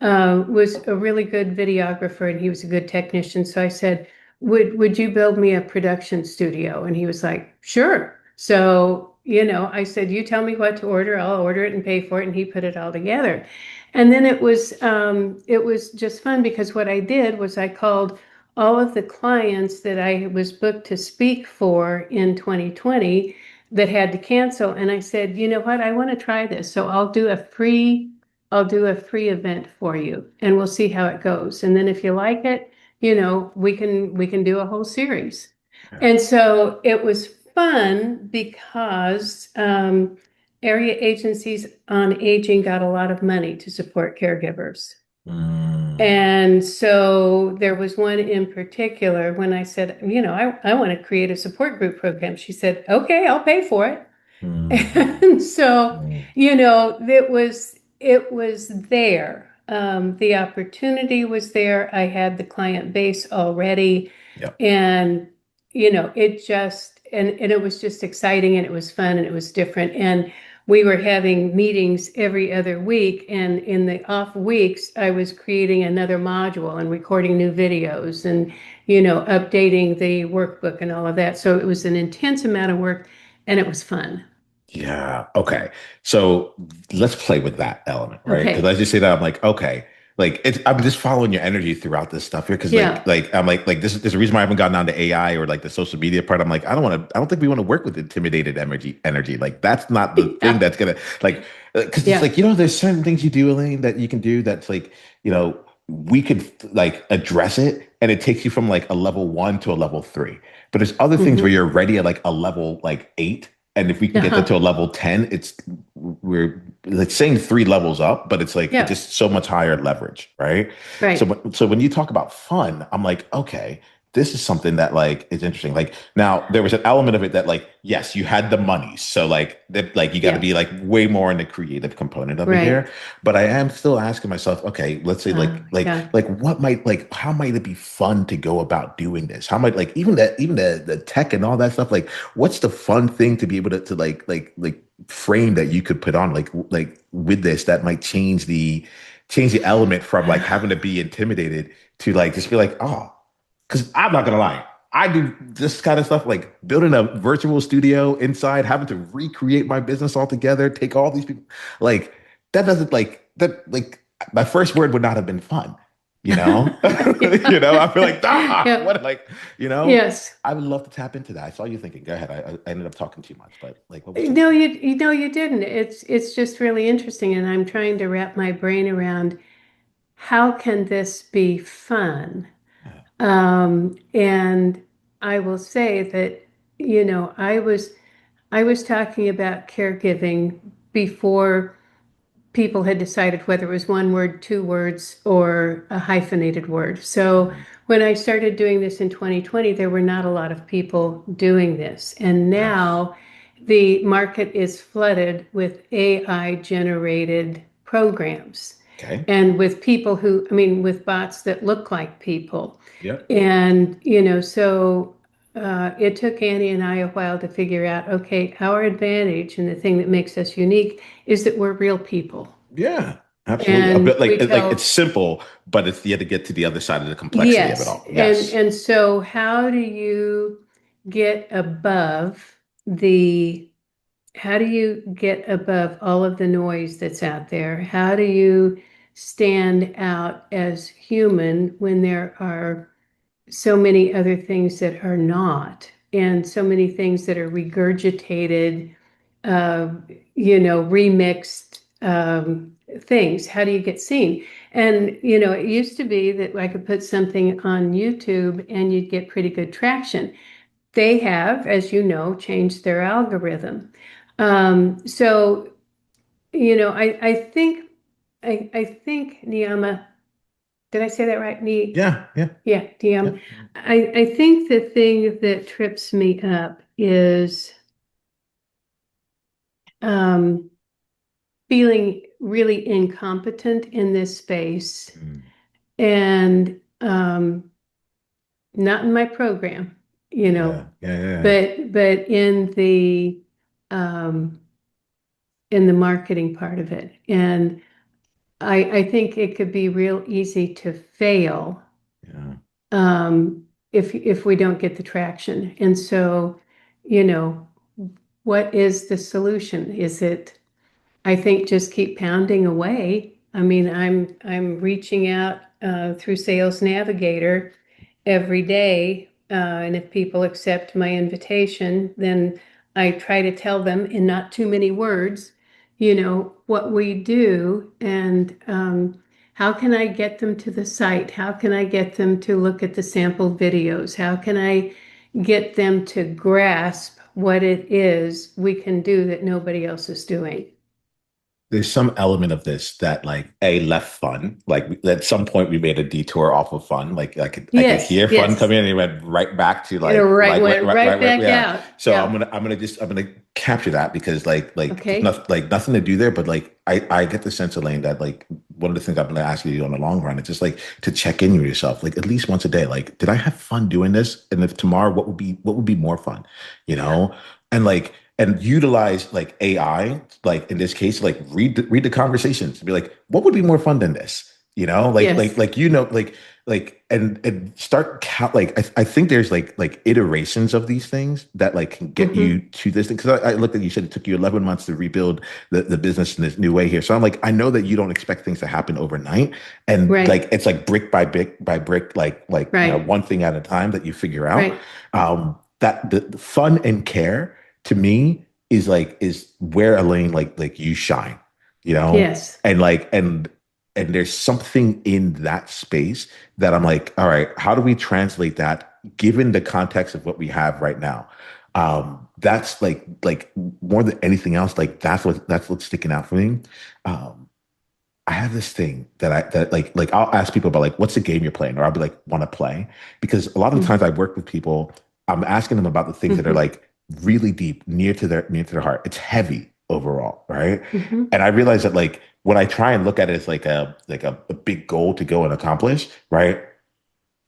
was a really good videographer and he was a good technician. So I said, would you build me a production studio? And he was like, sure. So, I said, you tell me what to order, I'll order it and pay for it. And he put it all together. And then it was just fun because what I did was I called all of the clients that I was booked to speak for in 2020 that had to cancel. And I said, you know what, I want to try this. So I'll do a free event for you and we'll see how it goes. And then if you like it, we can do a whole series. Yeah. And so it was fun because area agencies on aging got a lot of money to support caregivers. Mm, And so there was one in particular when I said, I want to create a support group program. She said, okay, I'll pay for it. mm, And so, mm. it was there. The opportunity was there. I had the client base already, Yep. and it was just exciting and it was fun and it was different. And we were having meetings every other week, and in the off weeks, I was creating another module and recording new videos and updating the workbook and all of that. So it was an intense amount of work and it was fun. Yeah. Okay. So let's play with that element, right? Because Okay. as you say that, I'm like, okay, like I'm just following your energy throughout this stuff here. Because Yeah. I'm like this is a reason why I haven't gotten on to AI or like the social media part. I'm like, I don't think we want to work with intimidated energy. Like that's not the thing Yeah. that's gonna like, because it's Yeah. like, there's certain things you do, Elaine, that you can do that's like, we could like address it and it takes you from like a level one to a level three. But there's other things where Hmm. you're already at like a level like eight, and if we can get that to a Uh-huh. level 10, we're like saying three levels up, but it's Yeah. just so much higher leverage, right? So Right. so when you talk about fun, I'm like, okay, this is something that like is interesting. Like now there was an element of it that like, yes, you had the money. So like that like you got to Yeah. be like way more in the creative component of it here. Right. But I am still asking myself, okay, let's say Yeah. what might like how might it be fun to go about doing this? How might like even the tech and all that stuff, like what's the fun thing to be able to like frame that you could put on like with this that might change change the element from like having to be intimidated to like just be like, oh, because I'm not gonna lie. I do this kind of stuff like building a virtual studio inside, having to recreate my business altogether, take all these people. Like that doesn't like that like my first word would not have been fun, you know? You know, I feel like Yeah. what like, you know, Yes. I would love to tap into that. I saw you thinking. Go ahead. I ended up talking too much, but like what was your No, you know you didn't. It's just really interesting, and I'm trying to wrap my brain around how can this be fun? yeah. And I will say that, I was talking about caregiving before people had decided whether it was one word, two words, or a hyphenated word. So Mhm. when I started doing this in 2020, there were not a lot of people doing this. And Yes. now the market is flooded with AI generated programs Okay. and with people who, I mean, with bots that look like people. Yep. And, so it took Annie and I a while to figure out, okay, our advantage and the thing that makes us unique is that we're real people. Yeah. Absolutely. A And bit we like it's tell, simple, but it's you have to get to the other side of the complexity of it yes. all. And Yes. and so how do you get above the how do you get above all of the noise that's out there? How do you stand out as human when there are so many other things that are not, and so many things that are regurgitated, uh, remixed things? How do you get seen? And, it used to be that I could put something on YouTube and you'd get pretty good traction. They have, as you know, changed their algorithm. So, I think Niiamah, did I say that right? Yeah. Yeah. Yeah, DM. Yep. I think the thing that trips me up is um, feeling really incompetent in this space, Mm. and not in my program, you know, Yeah. Yeah. Yeah. but um, in the marketing part of it. And I think it could be real easy to fail Yeah. if we don't get the traction. And so, you know, what is the solution? Is it, I think, just keep pounding away. I mean, I'm reaching out through Sales Navigator every day, and if people accept my invitation, then I try to tell them in not too many words, what we do, and how can I get them to the site? How can I get them to look at the sample videos? How can I get them to grasp what it is we can do that nobody else is doing? There's some element of this that like a left fun. Like at some point we made a detour off of fun. Like I could Yes, hear fun yes. come in and it went right back to It right went right right back yeah. out. So Yeah. I'm gonna capture that because there's Okay. nothing like nothing to do there, but like I get the sense, Elaine, that like one of the things I'm gonna ask you to do on the long run is just like to check in with yourself, like at least once a day. Like, did I have fun doing this? And if tomorrow, what would be more fun? You Yeah. know? And like and utilize like AI, like in this case, like read the conversations, be like, what would be more fun than this? You know, Yes. and start I think there's like iterations of these things that like can get you Hmm. to this thing. Because I looked at you said it took you 11 months to rebuild the business in this new way here. So I'm like, I know that you don't expect things to happen overnight, and like Right. it's like brick by brick by brick, Right. one thing at a time that you figure out. Right. That the fun and care to me is where Elaine like you shine, you know, Yes. and and there's something in that space that I'm like, all right, how do we translate that given the context of what we have right now? That's like more than anything else, like that's what's sticking out for me. Um, I have this thing that like I'll ask people about like what's the game you're playing, or I'll be like want to play because a lot of the times Hmm. I work with people, I'm asking them about the things that are Hmm. like really deep, near to their heart. It's heavy overall, right? Hmm. And I realize that like when I try and look at it as a big goal to go and accomplish, right?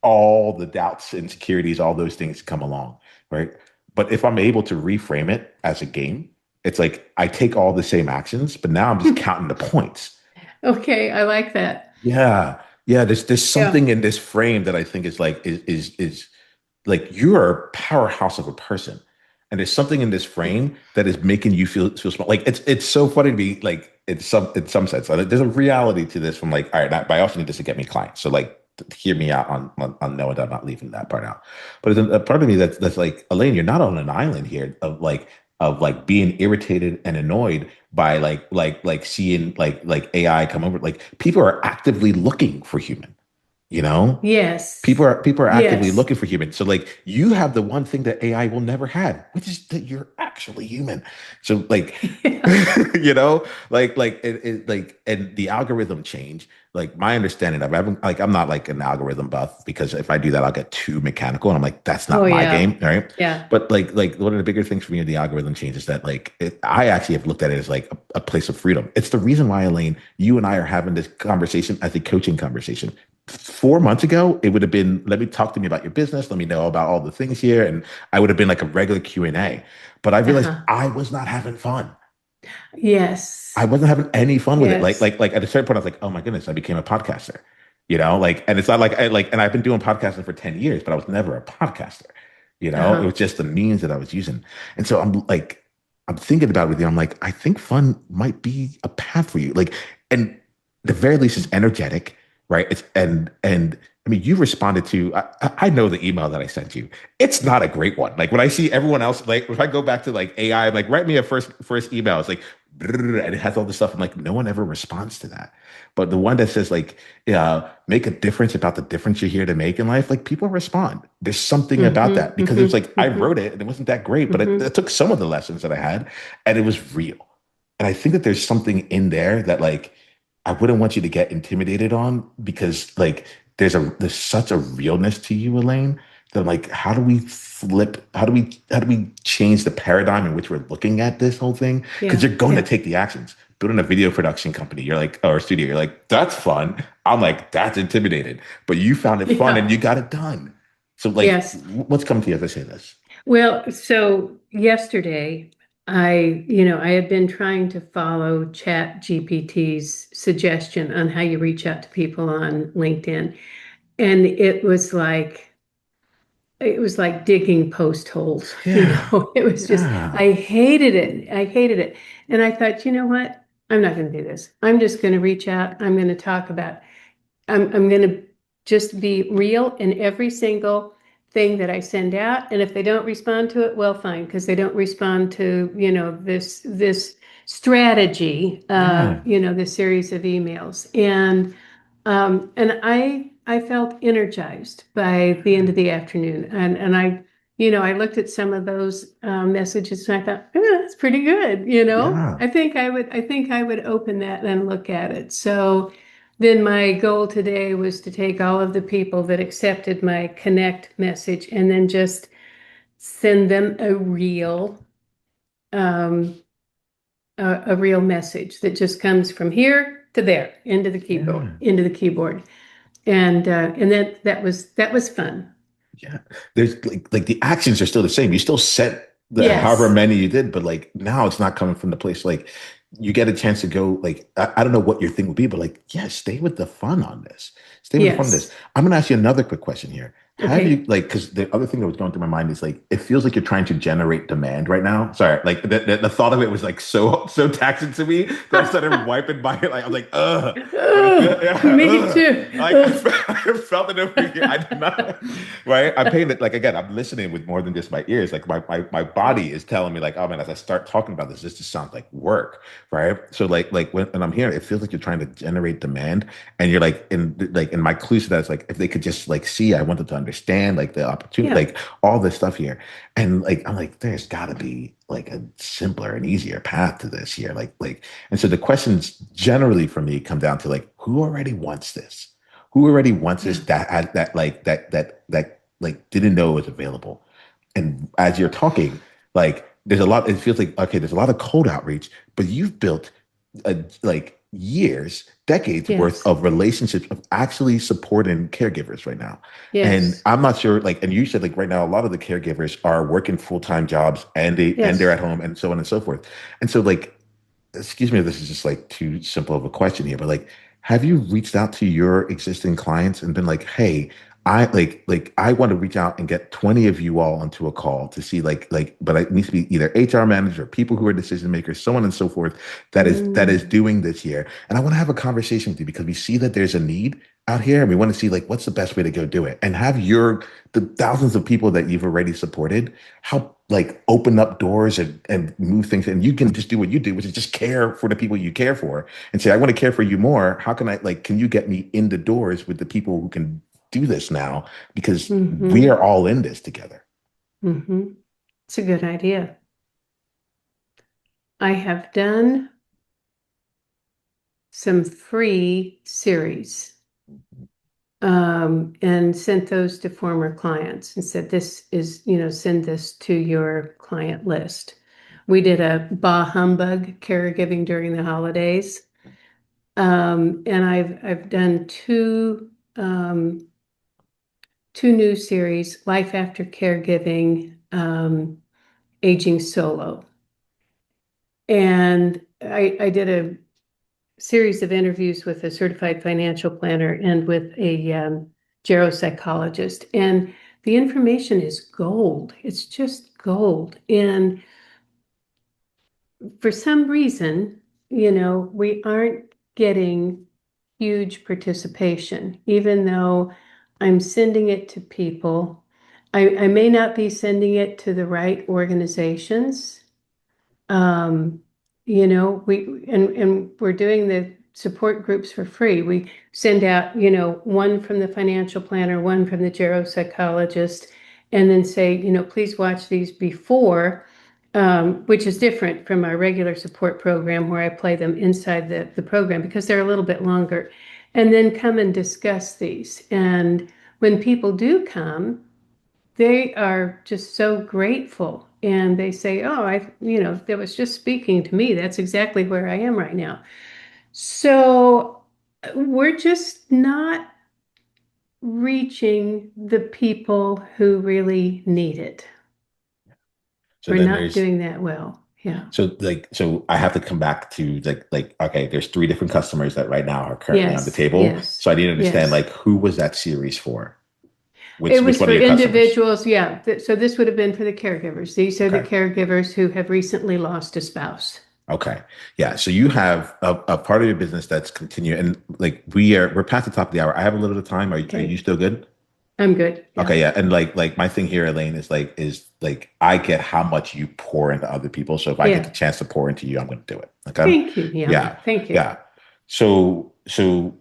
All the doubts, insecurities, all those things come along, right? But if I'm able to reframe it as a game, it's like I take all the same actions, but now I'm just counting the points. Okay, I like that. Yeah. Yeah. There's Yeah. something in this frame that I think is like is like you are a powerhouse of a person. And there's something in this frame that is making you feel small. Like it's so funny to be like in some sense. Like, there's a reality to this from like, all right, I also need this to get me clients. So like hear me out on knowing that I'm not leaving that part out. But there's a part of me that's like, Elaine, you're not on an island here of like being irritated and annoyed by like seeing like AI come over. Like people are actively looking for human, you know? Yes. People are actively Yes. looking for human. So like you have the one thing that AI will never have, which is that you're actually human. So like Yeah. like and the algorithm change. Like my understanding of it, I'm not like an algorithm buff because if I do that, I'll get too mechanical. And I'm like, that's Oh, not my yeah. game, right? Yeah. But like one of the bigger things for me in the algorithm change is that I actually have looked at it as like a place of freedom. It's the reason why, Elaine, you and I are having this conversation as a coaching conversation. 4 months ago, it would have been, let me talk to me about your business. Let me know about all the things here. And I would have been like a regular Q&A. But I realized Uh-huh. I was not having fun. I Yes. wasn't having any fun with it. Like, Yes. like, like at a certain point, I was like, oh my goodness, I became a podcaster, and it's not like and I've been doing podcasting for 10 years, but I was never a podcaster. It Uh-huh. was just the means that I was using. And so I'm thinking about it with you. I'm like, I think fun might be a path for you. Like, and the very least it's energetic, right? And I mean, you responded to, I know the email that I sent you. It's not a great one. Like when I see everyone else, like if I go back to like AI, I'm like, write me a first email. It's like, and it has all this stuff. I'm like, no one ever responds to that. But the one that says like, yeah, make a difference about the difference you're here to make in life, like people respond. There's something about Mm-hmm. that because it was Mm-hmm. like I Mm-hmm. wrote it and it wasn't that great, but Mm-hmm. it took some of the lessons that I had and it was real. And I think that there's something in there that like I wouldn't want you to get intimidated on because like there's such a realness to you, Elaine, that I'm like, how do we flip? How do we change the paradigm in which we're looking at this whole thing? Because Yeah. you're going to Yeah. take the actions. Building a video production company, you're like, or a studio, you're like, that's fun. I'm like, that's intimidated. But you found it fun and Yeah. you got it done. So like, Yes. what's coming to you as I say this? Well, so yesterday, I had been trying to follow Chat GPT's suggestion on how you reach out to people on LinkedIn. And it was like digging post holes, Yeah, It was just, yeah, I hated it. I hated it. And I thought, you know what? I'm not going to do this. I'm just going to reach out. I'm going to talk about I'm going to just be real in every single thing that I send out. And if they don't respond to it, well, fine, because they don't respond to, this strategy, yeah, this series of emails. And I felt energized by the end of the afternoon. And I looked at some of those messages and I thought, that's pretty good. yeah, I think I would open that and look at it. So then my goal today was to take all of the people that accepted my connect message and then just send them um, a real message that just comes from here to there yeah. into the keyboard, and that was fun. Yeah, there's like the actions are still the same. You still set the however Yes, many you did, but like now it's not coming from the place like you get a chance to go like I don't know what your thing would be, but like yeah, stay with the fun on this. Stay with the fun on this. yes, I'm gonna ask you another quick question here. Have you okay. like because the other thing that was going through my mind is like it feels like you're trying to generate demand right now. Sorry, like the thought of it was like so taxing to me that I started wiping my like I was like but it feels Oh, yeah me too. like Ugh. I felt it over here. I did not right? I'm paying it like again, I'm listening with more than just my ears. Like my body is telling me, like, oh man, as I start talking about this just sounds like work, right? So like when I'm here, it feels like you're trying to generate demand. And you're like in my clue to that is like if they could just like see, I want them to understand like the opportunity, Yeah, like all this stuff here. And like I'm like, there's gotta be like a simpler and easier path to this here. And so the questions generally for me come down to like who already wants this? Who already wants this yeah, that had that like didn't know it was available. And as you're talking, like there's a lot, it feels like okay, there's a lot of cold outreach, but you've built like years, decades worth yes, of relationships of actually supporting caregivers right now. And yes, I'm not sure, like, and you said like right now, a lot of the caregivers are working full-time jobs and they're yes. at home and so on and so forth. And so like excuse me if this is just like too simple of a question here, but like, have you reached out to your existing clients and been like, hey, I want to reach out and get 20 of you all onto a call to see but it needs to be either HR manager, people who are decision makers, so on and so forth, that is Mm, doing this here. And I want to have a conversation with you because we see that there's a need out here and we want to see like what's the best way to go do it. And have the thousands of people that you've already supported help like open up doors and move things, and you can just do what you do, which is just care for the people you care for and say, I want to care for you more. How can I, like, can you get me in the doors with the people who can do this now? Because we mm-hmm, are all in this together. mm-hmm. It's a good idea. I have done some free series and sent those to former clients and said, this is, send this to your client list. We did a bah humbug caregiving during the holidays. And I've done two new series, Life After Caregiving, Aging Solo. And I did a series of interviews with a certified financial planner and with a geropsychologist. And the information is gold. It's just gold. And for some reason, we aren't getting huge participation, even though I'm sending it to people. I may not be sending it to the right organizations. Um, and we're doing the support groups for free. We send out, one from the financial planner, one from the geropsychologist, and then say, please watch these before, which is different from our regular support program where I play them inside the program because they're a little bit longer. And then come and discuss these. And when people do come, they are just so grateful. And they say, oh, that was just speaking to me. That's exactly where I am right now. So we're just not reaching the people who really need it. So We're then not there's doing that well. Yeah. so I have to come back to okay, there's three different customers that right now are currently on the Yes. table. Yes. So I need to understand Yes. like who was that series for? It Which was one for of your customers? individuals. Yeah. So this would have been for the caregivers. These are the Okay. caregivers who have recently lost a spouse. Okay. Yeah. So you have a part of your business that's continuing, and like we're past the top of the hour. I have a little bit of time. Are you Okay. still good? I'm good. Yeah. Okay, yeah. And like my thing here, Elaine, is like I get how much you pour into other people. So if I get the Yeah. chance to pour into you, I'm gonna do it. Okay. Thank you, Yeah. Niiamah. Thank you. Yeah. So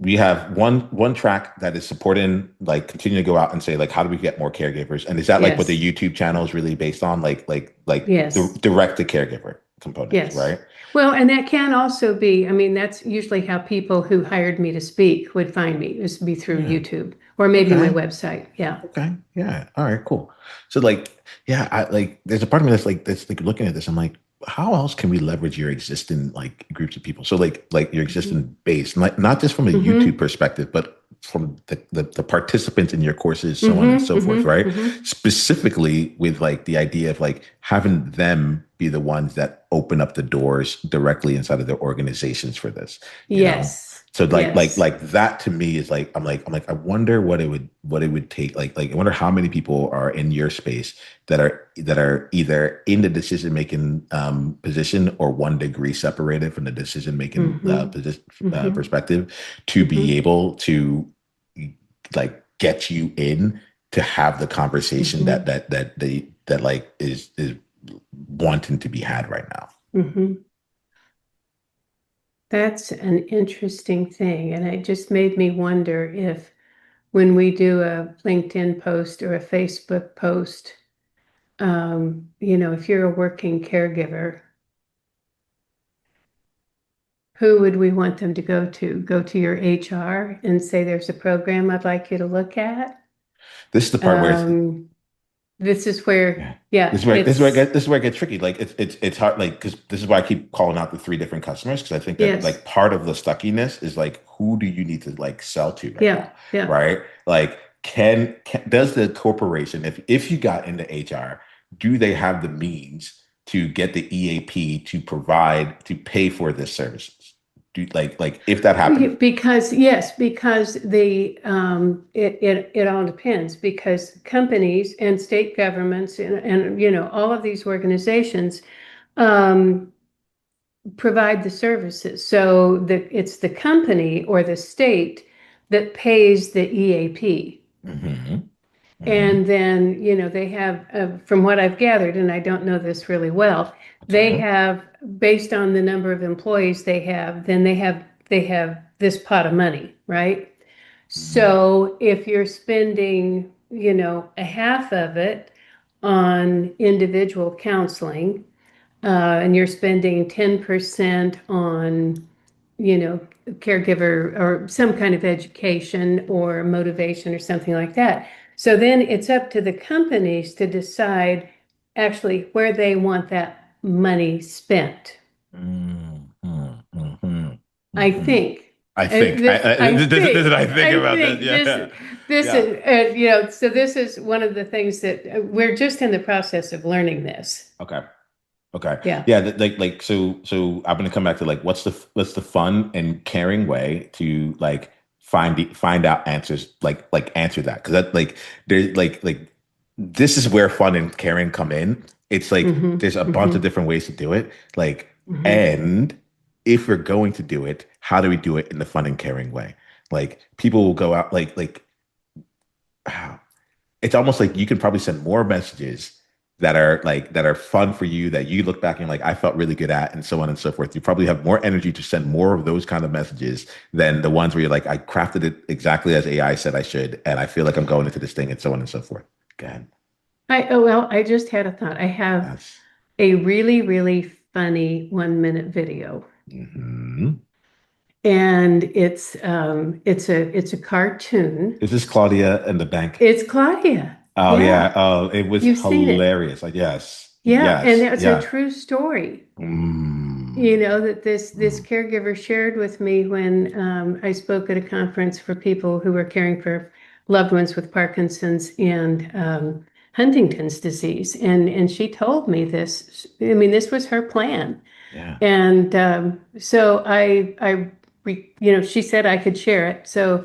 we have one track that is supporting like continue to go out and say like how do we get more caregivers? And is that like what the Yes. YouTube channel is really based on? Like the Yes. direct to caregiver components, Yes. right? Well, and that can also be, I mean, that's usually how people who hired me to speak would find me, is be through Yeah. YouTube or maybe my Okay. website. Yeah. Okay. Yeah. All right. Cool. So like, yeah, I like. There's a part of me that's like looking at this. I'm like, how else can we leverage your existing like groups of people? So like your Mm-hmm. existing base, like not just from a YouTube Mm-hmm. perspective, but from the participants in your courses, so on and Mm-hmm. so forth, Mm-hmm. right? Mm-hmm. Specifically with like the idea of like having them be the ones that open up the doors directly inside of their organizations for this, you know? Yes. So Yes. like that to me is like I'm like I wonder what it would take like I wonder how many people are in your space that are either in the decision making position or 1 degree separated from the decision making Mm-hmm. position Mm-hmm. perspective to be Mm-hmm. able to like get you in to have the conversation that Mm-hmm. that that they that like is wanting to be had right now. Mm-hmm. That's an interesting thing. And it just made me wonder if when we do a LinkedIn post or a Facebook post, if you're a working caregiver, who would we want them to go to? Go to your HR and say, there's a program I'd like you to look at. This is the part where it's Um, this is where, yeah. This yeah, is where it's, this is where it gets tricky. Like it's hard. Like because this is why I keep calling out the three different customers because I think that yes, like part of the stuckiness is like who do you need to like sell to right yeah, now, yeah. right? Like can does the corporation if you got into HR do they have the means to get the EAP to provide to pay for this services? Do like if that happened? Because yes, because the it all depends because companies and state governments and all of these organizations um, provide the services. So it's the company or the state that pays the EAP. Mm-hmm. Mm-hmm. And then, they have, from what I've gathered, and I don't know this really well, they Okay. have, based on the number of employees they have, then they have this pot of money, right? Mm-hmm. So if you're spending, a half of it on individual counseling, and you're spending 10% on, caregiver or some kind of education or motivation or something like that. So then it's up to the companies to decide actually where they want that money spent. Mm-hmm. Mm-hmm. I Mm-hmm. think. I And think this is I think I about this. think Yeah. this Yeah. is, so this is one of the things that we're just in the process of learning this. Okay. Okay. Yeah. Yeah, so I'm gonna come back to like what's the fun and caring way to like find out answers like answer that because that there's this is where fun and caring come in. It's like Hmm. there's a bunch of Hmm. different ways to do it. Like Hmm. and if we're going to do it, how do we do it in the fun and caring way? Like people will go out it's almost like you can probably send more messages that are fun for you that you look back and like I felt really good at and so on and so forth. You probably have more energy to send more of those kind of messages than the ones where you're like I crafted it exactly as AI said I should and I feel like I'm going into this thing and so on and so forth. Go ahead. I just had a thought. I have Yes. a really, really funny 1 minute video. Hmm. And it's a cartoon. Is this Claudia and the bank? It's Claudia. Oh yeah. Yeah, Oh, it was you've seen it. hilarious. Like yes. Yeah, and Yes. that's a Yeah. true story. Mm. That this Mm. caregiver shared with me when I spoke at a conference for people who were caring for loved ones with Parkinson's and Huntington's disease, and she told me this. I mean, this was her plan, Yeah. and so she said I could share it. So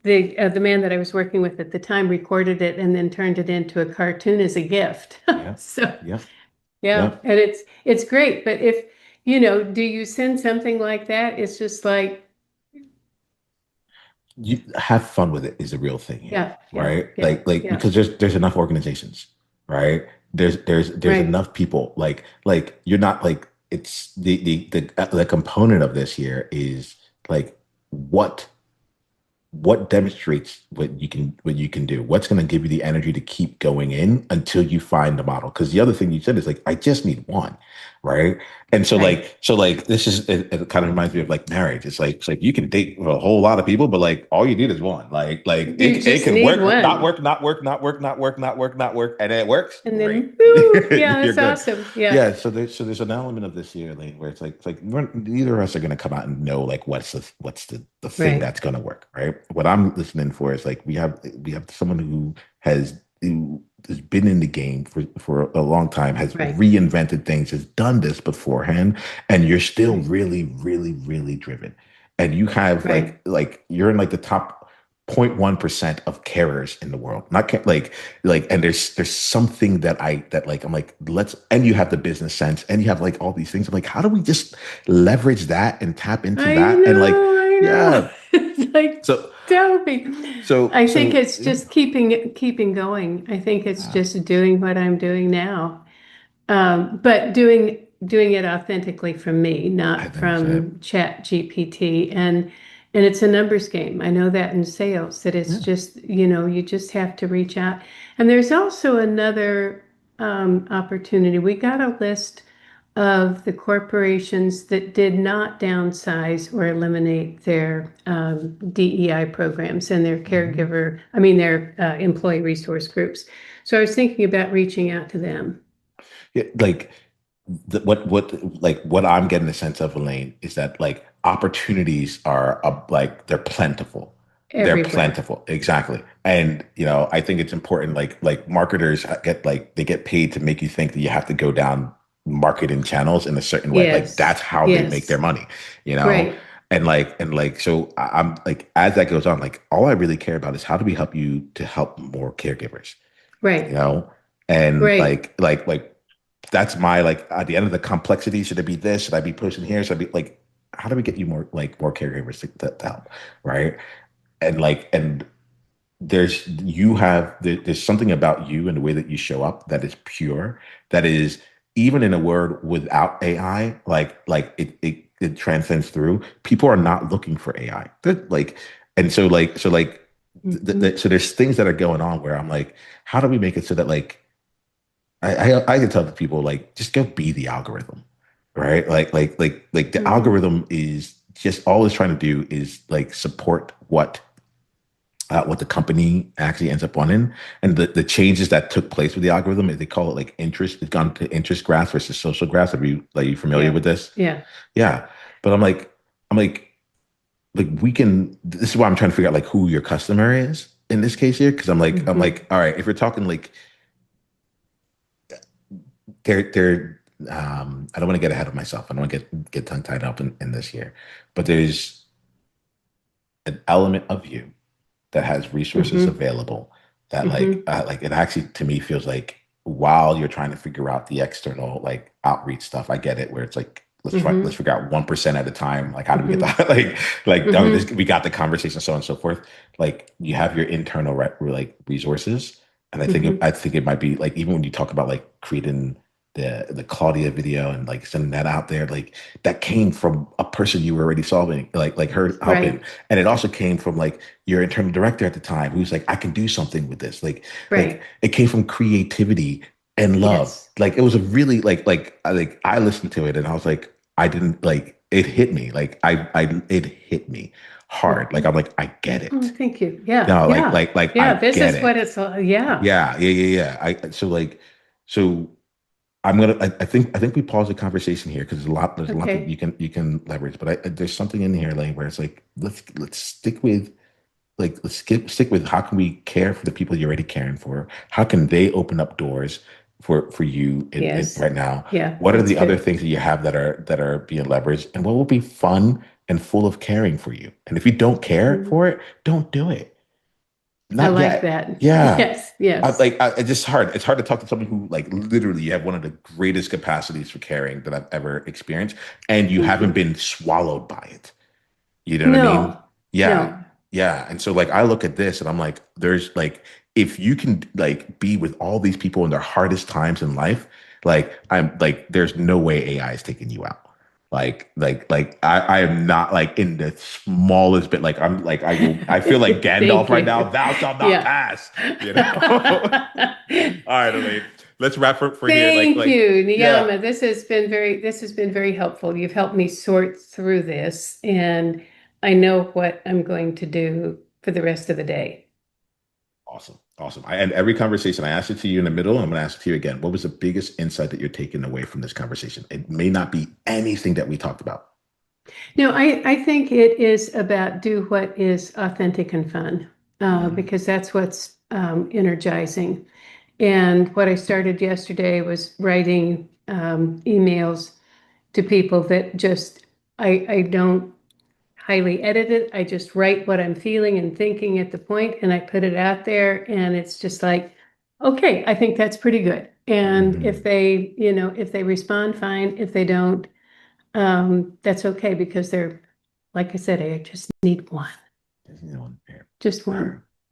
the man that I was working with at the time recorded it and then turned it into a cartoon as a gift. Yeah. So Yeah. yeah, Yeah. and it's great. But if do you send something like that? It's just like, You have fun with it is the real thing here, yeah, yeah, right? yeah, yeah, Because there's enough organizations, right? There's right, enough people. Like you're not like it's the component of this here is like what what demonstrates what you can do, what's going to give you the energy to keep going in until you find the model, because the other thing you said is like I just need one, right? And so right. this is it kind of reminds me of like marriage. It's like you can date a whole lot of people but like all you need is one, You it just can need work, not one, work, not work, not work, not work, not work, not work, and it works and great. then woo, yeah, You're that's good. awesome. Yeah, Yeah, so there's an element of this here, Elaine, where it's like neither of us are going to come out and know like what's the thing right, that's going to work, right? What I'm listening for is like we have someone who has been in the game for a long time, has right, reinvented things, has done this beforehand, and you're still right, really driven, and you have right. you're in like the top 0.1% of carers in the world, not and there's something that like I'm like let's and you have the business sense and you have like all these things. I'm like, how do we just leverage that and tap into that and like I know. yeah. It's like, So tell me. I think it's yeah. just keeping going. I think it's Yeah, just doing what I'm doing now. But doing it authentically from me, I not think so. from Chat GPT. And it's a numbers game. I know that in sales, that it's Yeah. just, you just have to reach out. And there's also another opportunity. We got a list of the corporations that did not downsize or eliminate their DEI programs and their Mhm. their employee resource groups. So I was thinking about reaching out to them. Yeah, what I'm getting a sense of, Elaine, is that like opportunities are like they're plentiful. They're Everywhere. plentiful, exactly. And you know, I think it's important. Like marketers get they get paid to make you think that you have to go down. marketing channels in a certain way. Like Yes. that's how they make their Yes. money, you know? Right. And so I'm like, as that goes on, like all I really care about is how do we help you to help more caregivers, you Right. know? And Right. that's my like at the end of the complexity, should it be this? Should I be pushing here? Should I be like, how do we get you more caregivers to help? Right. And there's something about you and the way that you show up that is pure, that is even in a word without AI, it transcends through. People are not looking for AI. They're like, and Mhm. so there's things that are going on where I'm like, how do we make it so that like I can tell the people like just go be the algorithm, right? Like the Mhm. algorithm is just all it's trying to do is like support what the company actually ends up wanting. And the changes that took place with the algorithm, they call it like interest. It's gone to interest graphs versus social graphs. Are you familiar Yeah. with this? Yeah. Yeah. But I'm like, we can, this is why I'm trying to figure out like who your customer is in this case here. Cause I'm Mhm. like, all right, if we're talking like they're I don't want to get ahead of myself. I don't want to get tongue tied up in this here, but there's an element of you that has resources Mhm. available that Mhm. like it actually to me feels like while you're trying to figure out the external like outreach stuff, I get it where it's like let's Mhm. figure out 1% at a time. Like how do we get Mhm. the like oh, this, Mhm. we got the conversation, so on and so forth. Like you have your internal like resources, and Mhm. I think it might be like even when you talk about like creating the Claudia video and like sending that out there, like that came from a person you were already solving, like her helping, Right. and it also came from like your internal director at the time who's like, I can do something with this. Like Right. it came from creativity and love. Yes. Like it was a really like I listened to it and I was like, I didn't like it hit me. Like I it hit me hard. Like Mhm. I'm like, I get Oh, it. thank you. Yeah. No, Yeah. I Yeah. This get is what it. it's all. Yeah. Yeah. So I think we pause the conversation here because there's a lot that Okay. you can leverage, but there's something in here, Elaine, where it's like let's stick with stick with how can we care for the people you're already caring for? How can they open up doors for you in Yes. right now? Yeah. What are That's the other good. things that you have that are being leveraged, and what will be fun and full of caring for you? And if you don't care Mhm. for it, don't do it. I Not like yet. that. Yeah. Yes. Yes. It's just hard. It's hard to talk to someone who like literally you have one of the greatest capacities for caring that I've ever experienced, and you Thank haven't you. been swallowed by it. You know what I mean? No. Yeah. No. Yeah. And so like I look at this and I'm like, there's like if you can like be with all these people in their hardest times in life, like I'm like there's no way AI is taking you out. I am not like in the smallest bit like I'm like I feel like Gandalf Thank right now, you. thou shalt not Yeah. pass, you know. All right, Elaine. Let's wrap for here. Thank you, Yeah. Niiamah. This has been very helpful. You've helped me sort through this, and I know what I'm going to do for the rest of the day. Awesome. Awesome. I end every conversation. I asked it to you in the middle. I'm going to ask it to you again. What was the biggest insight that you're taking away from this conversation? It may not be anything that we talked about. No, I think it is about do what is authentic and fun, Mm, because that's what's energizing. And what I started yesterday was writing emails to people that just I don't highly edit it. I just write what I'm feeling and thinking at the point, and I put it out there, and it's just like, okay, I think that's pretty good. And if mhm. they, if they respond, fine. If they don't, that's okay because they're, like I said, I just need one, There's no one there. just All right. one.